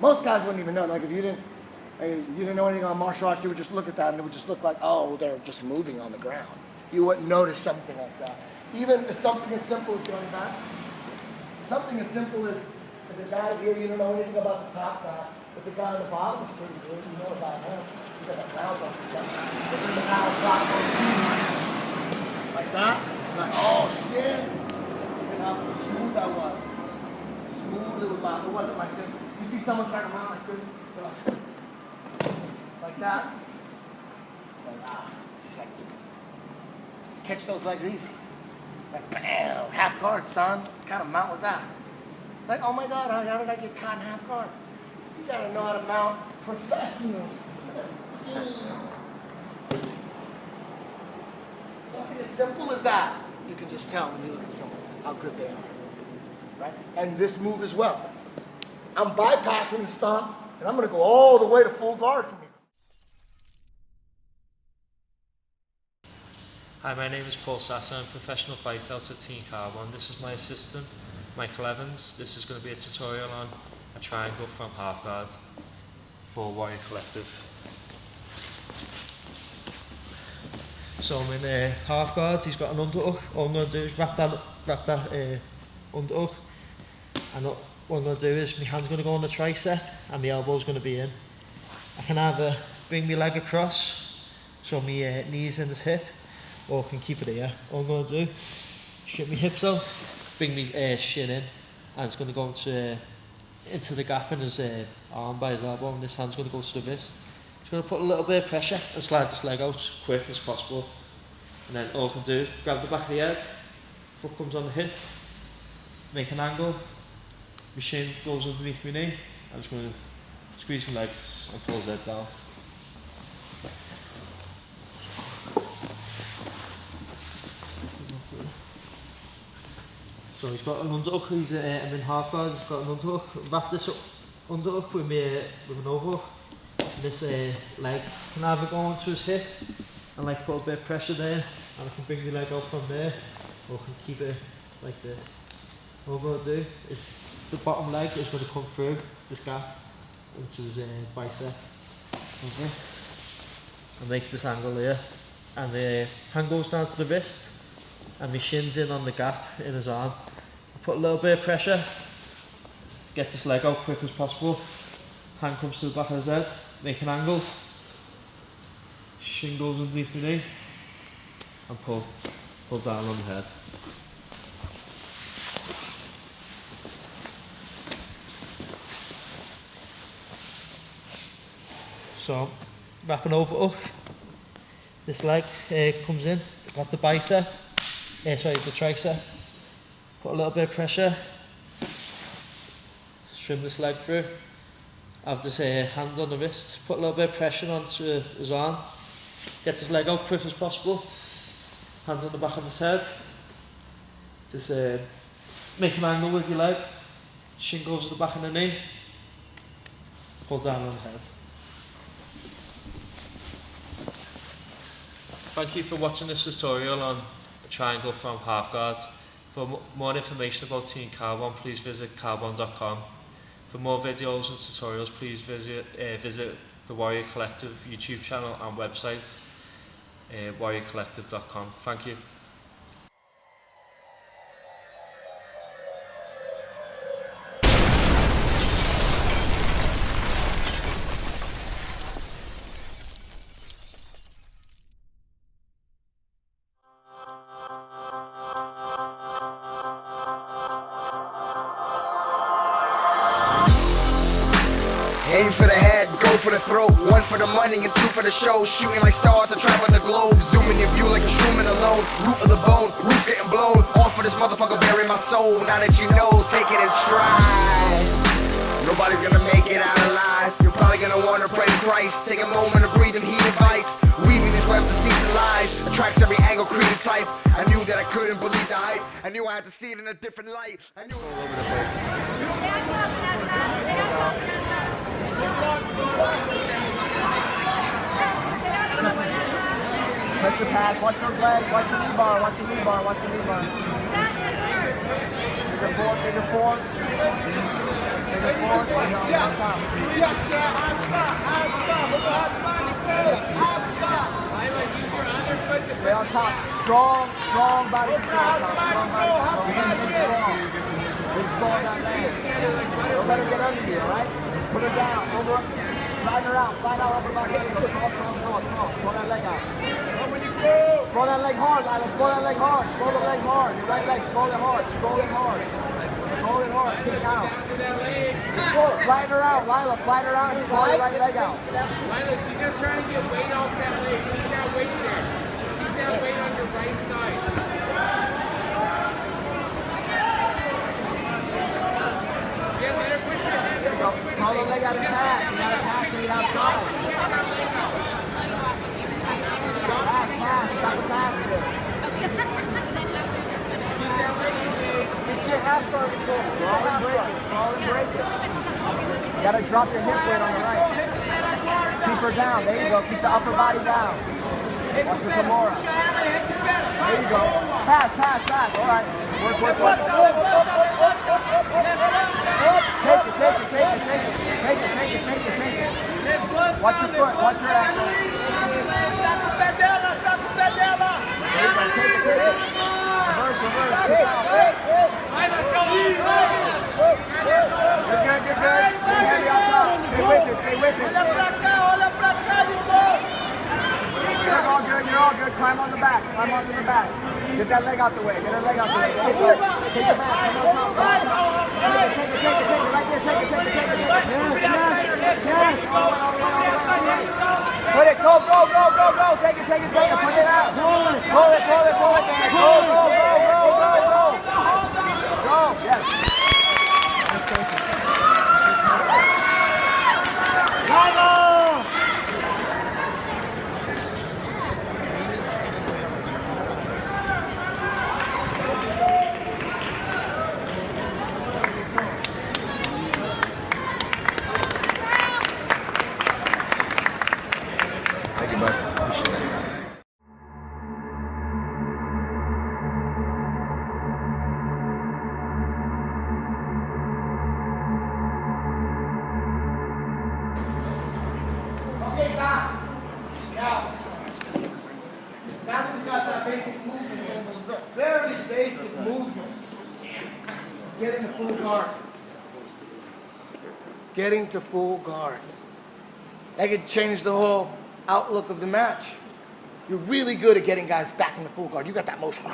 most guys wouldn't even know. Like if you didn't know anything on martial arts, you would just look at that and it would just look like, oh, they're just moving on the ground. You wouldn't notice something like that. Even something as simple as going back, something as simple as a guy here, you don't know anything about the top guy, but the guy on the bottom is pretty good. You know about him. You got a round on his but then the guy on top goes like that. Like, oh shit! Look how smooth that was. Smooth little mount. It wasn't like this. You see someone trying to mount like this, like that. Like, just like catch those legs easy. Like bam, half guard, son. What kind of mount was that? Like, oh my God, how did I get caught in half guard? You gotta know how to mount professionals. Something as simple as that, you can just tell when you look at someone how good they are, right? And this move as well. I'm bypassing the stomp, and I'm gonna go all the way to full guard from here. Hi, my name is Paul Sasser. I'm a professional fighter out of Team Carbon. This is my assistant, Michael Evans. This is going to be a tutorial on a triangle from half guard for Warrior Collective. So I'm in half guard, he's got an underhook. All I'm going to do is wrap that underhook. And what I'm going to do is my hand's going to go on the tricep and my elbow's going to be in. I can either bring my leg across, so my knees in this hip, or I can keep it here. All I'm going to do, strip my hips out, bring my shin in, and it's going to go into the gap in his arm by his elbow, and this hand's going to go to the wrist. Just going to put a little bit of pressure and slide this leg out quick as possible. And then all I can do is grab the back of the head, foot comes on the hip, make an angle, my shin goes underneath my knee. I'm just going to squeeze my legs and pull his head down. So he's got an underhook, I'm in half guard, he's got an underhook. Wrap this up, underhook with an overhook. This leg can either go onto his hip and like put a bit of pressure there, and I can bring the leg out from there, or I can keep it like this. What I'm going to do is the bottom leg is going to come through this gap into his bicep. Okay. And make this angle here, and the hand goes down to the wrist, and my shin's in on the gap in his arm. Put a little bit of pressure, get this leg out quick as possible. Hand comes to the back of his head, make an angle, shin goes underneath my knee, and pull down on the head. So, wrapping over hook, this leg comes in, got the bicep, the tricep, put a little bit of pressure, trim this leg through, have this hand on the wrist, put a little bit of pressure onto his arm, get this leg out quick as possible, hands on the back of his head, just make an angle with your leg, shin goes to the back of the knee, pull down on the head. Thank you for watching this tutorial on a triangle from half guards. For more information about Team Carbon, please visit carbon.com. For more videos and tutorials, please visit the Warrior Collective YouTube channel and website, warriorcollective.com. Thank you. Aim for the head, go for the throat. One for the money and two for the show. Shooting like stars to travel the globe. Zooming your view like a shrooming alone. Root of the bone, roof getting blown. All for this motherfucker burying my soul. Now that you know, take it in stride. Nobody's gonna make it out alive. You're probably gonna wanna pray to Christ. Take a moment to breathe and heed advice. Weaving these webs to seeds and lies. Attracts every angle, creed and type. I knew that I couldn't believe the hype. I knew I had to see it in a different light. I knew all over the place. Pressure pass, watch those legs, watch your knee bar, watch your knee bar, watch your knee bar. Figure four, figure four. Figure four, on top. Stay on top. Strong body control on top. Strong body control. Big strong on that leg. Don't let her get under you, alright? Put her down, over. Slide her out, upper body. Throw that leg out. Throw that leg hard, Lila. Throw that leg hard. Throw the leg hard. Your right leg, throw it hard. Throw it hard. Throw it hard. Kick out. Slide her out, Lila. Slide her out and throw your right leg out. Lila, she's just trying to get weight off that leg. Keep that weight there. Keep that weight on your right side. Yeah, better put your head There you go. Call the leg out of pass. You gotta pass it outside. Pass. Try to pass it. Get your half guard before. Crawl and break it. You gotta drop your hip weight on the right. Keep her down. There you go. Keep the upper body down. Watch the Kimura. There you go. Pass. All right. Work. Take it. Watch your foot. Watch your ankle. Reverse. Kick out. You're good. Stay heavy on top. Stay with it. You're all good. Climb onto the back. Get that leg out the way. Take it back. Come on top. Take it. Right there. Take it. Yes. All the way. Put it. Go. Take it. Put it out. Pull it. Go. Go. Yes. Thank you, bud. Appreciate it. Okay, Tom. Now, that's when we got that basic movement. Very basic movement. Getting to full guard. That could change the whole outlook of the match. You're really good at getting guys back into full guard. You got that motion.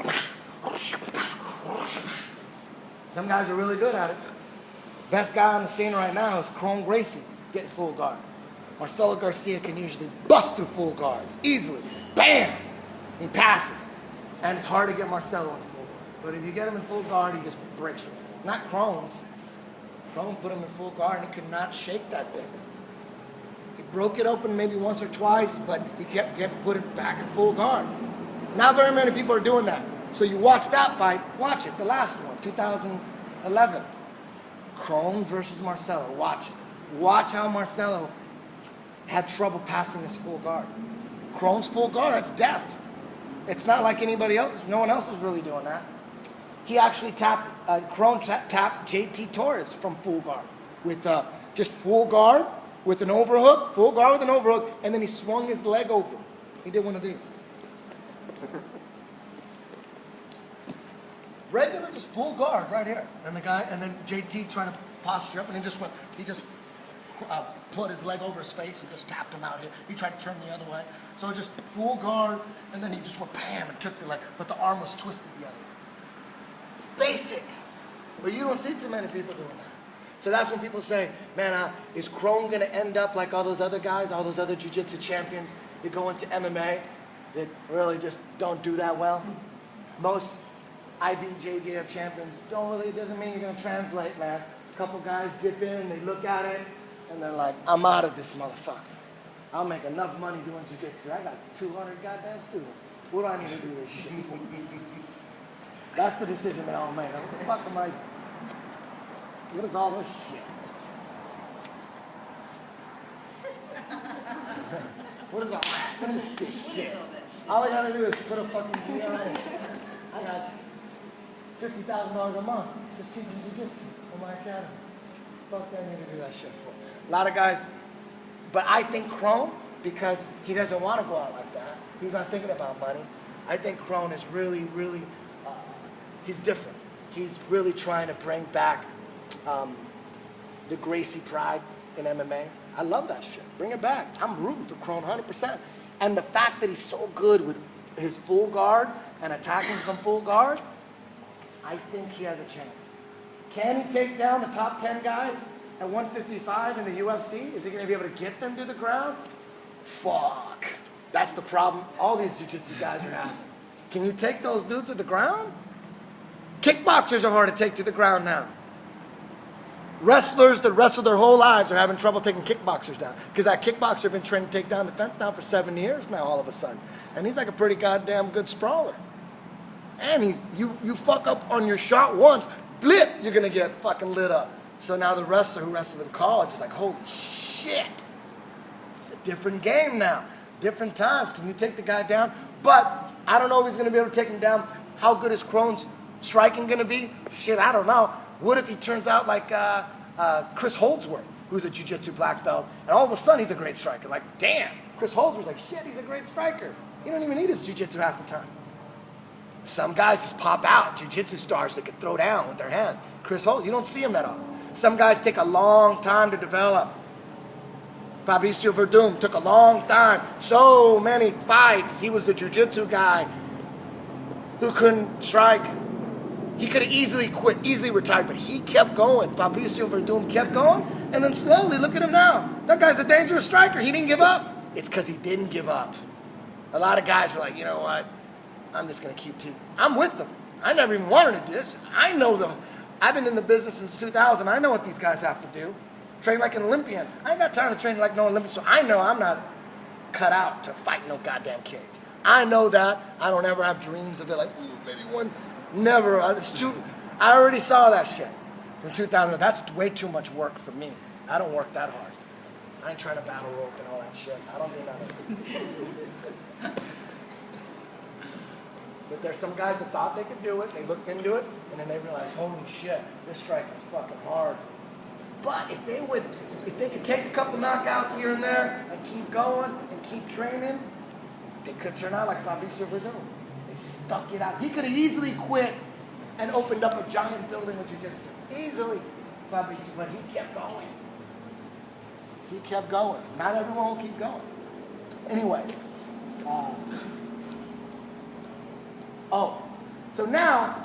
Some guys are really good at it. Best guy on the scene right now is Chrome Gracie, getting full guard. Marcelo Garcia can usually bust through full guards easily. Bam! He passes. And it's hard to get Marcelo in full guard. But if you get him in full guard, he just breaks you. Not Chrome's. Chrome put him in full guard and he could not shake that thing. He broke it open maybe once or twice, but he kept putting it back in full guard. Not very many people are doing that. So you watch that fight, watch it, the last one, 2011. Chrome versus Marcelo, watch it. Watch how Marcelo had trouble passing his full guard. Chrome's full guard, that's death. It's not like anybody else, no one else was really doing that. He actually Chrome tapped JT Torres from full guard with just full guard with an overhook, full guard with an overhook, and then he swung his leg over. He did one of these. Regular, just full guard right here. And then JT trying to posture up, and he just put his leg over his face and just tapped him out here. He tried to turn the other way. So just full guard, and then he just went bam and took the leg, but the arm was twisted the other way. Basic. But you don't see too many people doing that. So that's when people say, man, is Chrome going to end up like all those other guys, all those other jiu-jitsu champions that go into MMA that really just don't do that well? Most IBJJF champions doesn't mean you're going to translate, man. A couple guys dip in, they look at it, and they're like, I'm out of this motherfucker. I'll make enough money doing jiu-jitsu. I got 200 goddamn students. What do I need to do this shit for? That's the decision they all made. What the fuck am I? What is all this shit? What is all that? What is this shit? All I gotta do is put a fucking D on it. I got $50,000 a month just teaching jiu-jitsu in my academy. Fuck, I need to do that shit for. A lot of guys, but I think Chrome, because he doesn't want to go out like that. He's not thinking about money. I think Chrome is really, really, he's different. He's really trying to bring back the Gracie pride in MMA. I love that shit. Bring it back. I'm rooting for Chrome 100%. And the fact that he's so good with his full guard and attacking from full guard, I think he has a chance. Can he take down the top 10 guys at 155 in the UFC? Is he going to be able to get them to the ground? Fuck. That's the problem all these jiu-jitsu guys are having. Can you take those dudes to the ground? Kickboxers are hard to take to the ground now. Wrestlers that wrestle their whole lives are having trouble taking kickboxers down. Because that kickboxer been trying to take down the fence now for 7 years now all of a sudden. And he's like a pretty goddamn good sprawler. And you fuck up on your shot once, blip, you're going to get fucking lit up. So now the wrestler who wrestled in college is like, holy shit. It's a different game now. Different times. Can you take the guy down? But I don't know if he's going to be able to take him down. How good is Chrome's striking going to be? Shit, I don't know. What if he turns out like Chris Holdsworth, who's a jiu-jitsu black belt, and all of a sudden he's a great striker? Like, damn, Chris Holdsworth's like, shit, he's a great striker. He don't even need his jiu-jitsu half the time. Some guys just pop out, jiu-jitsu stars that can throw down with their hands. Chris Holt, you don't see him that often. Some guys take a long time to develop. Fabricio Verdum took a long time. So many fights. He was the jiu-jitsu guy who couldn't strike. He could have easily quit, easily retired, but he kept going. Fabricio Verdum kept going, and then slowly, look at him now. That guy's a dangerous striker. He didn't give up. It's because he didn't give up. A lot of guys are like, you know what? I'm just going to keep teaching. I'm with them. I never even wanted to do this. I know I've been in the business since 2000. I know what these guys have to do. Train like an Olympian. I ain't got time to train like no Olympian, so I know I'm not cut out to fight no goddamn cage. I know that. I don't ever have dreams of it like, ooh, maybe one. Never. I already saw that shit from 2000. That's way too much work for me. I don't work that hard. I ain't trying to battle rope and all that shit. I don't do that. But there's some guys that thought they could do it. They looked into it, and then they realized, holy shit, this striking is fucking hard. But if they could take a couple knockouts here and there and keep going and keep training, they could turn out like Fabricio Verdum. They stuck it out. He could have easily quit and opened up a giant building with jiu-jitsu. Easily, Fabricio, but he kept going. He kept going. Not everyone will keep going. Anyways. So now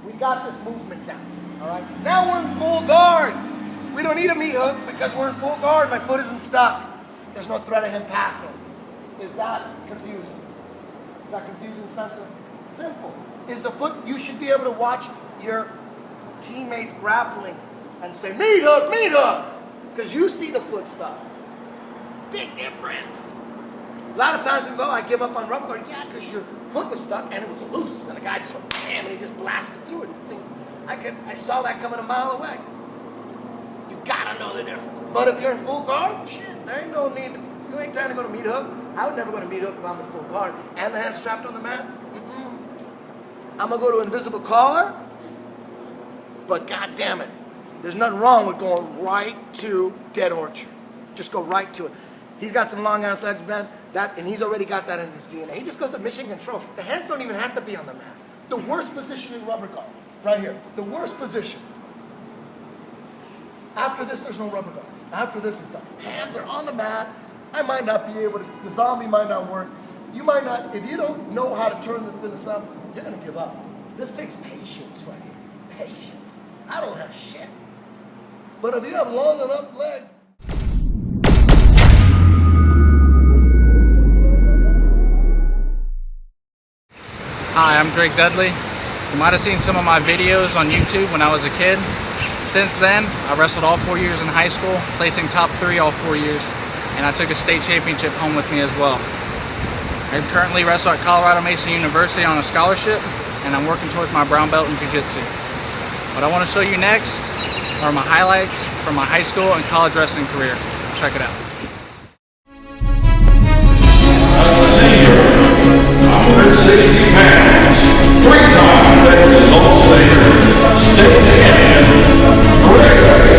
we got this movement down. All right. Now we're in full guard. We don't need a meat hook because we're in full guard. My foot isn't stuck. There's no threat of him passing. Is that confusing? Is that confusing, Spencer? Simple. Is the foot, you should be able to watch your teammates grappling and say, meat hook, because you see the foot stuck. Big difference. A lot of times we go, I give up on rubber guard. Yeah, because your foot was stuck and it was loose. And the guy just went, bam, and he just blasted through it. And I saw that coming a mile away. You gotta know the difference. But if you're in full guard, shit, there ain't no need. You ain't trying to go to meat hook. I would never go to meat hook if I'm in full guard. And the hand strapped on the mat. I'm gonna go to invisible collar. But god damn it, there's nothing wrong with going right to dead orchard. Just go right to it. He's got some long ass legs, Ben. And he's already got that in his DNA. He just goes to mission control. The hands don't even have to be on the mat. The worst position in rubber guard, right here. The worst position. After this, there's no rubber guard. After this is done. Hands are on the mat. I might not be able to, the zombie might not work. You might not, if you don't know how to turn this into something, you're gonna give up. This takes patience right here. Patience. I don't have shit. But if you have long enough legs, Hi, I'm Drake Dudley. You might have seen some of my videos on YouTube when I was a kid. Since then, I wrestled all 4 years in high school, placing top 3 all 4 years, and I took a state championship home with me as well. I currently wrestle at Colorado Mesa University on a scholarship, and I'm working towards my brown belt in jiu-jitsu. What I want to show you next are my highlights from my high school and college wrestling career. Check it out. 160 pounds, 3-time Texas All-Stater, state champion, Drake Dudley.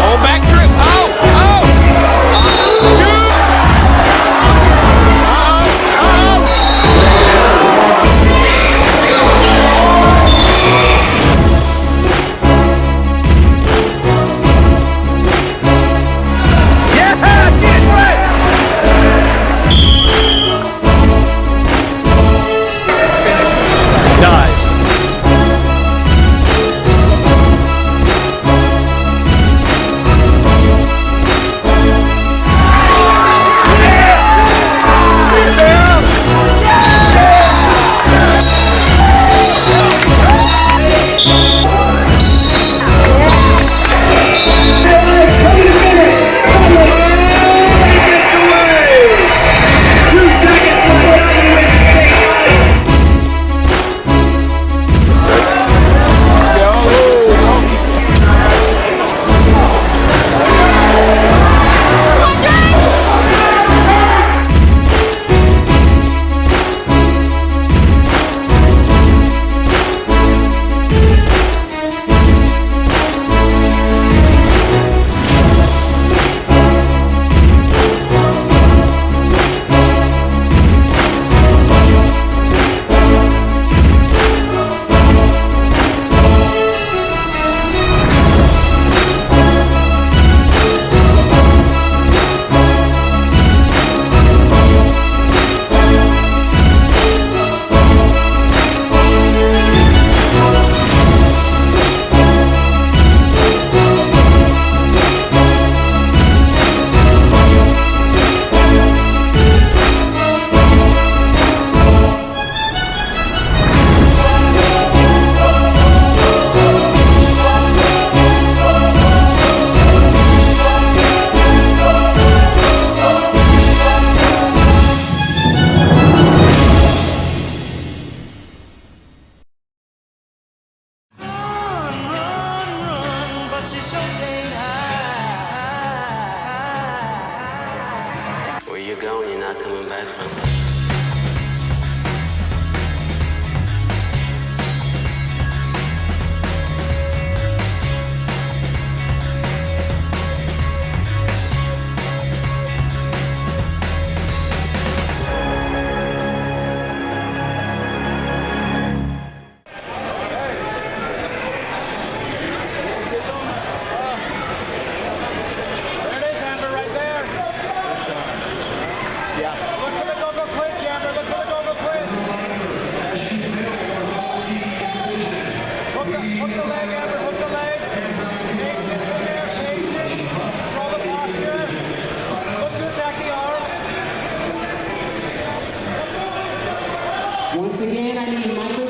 Oh, back trip. Oh! Shoot! you're going, you're not coming back from. Once again, I need Michael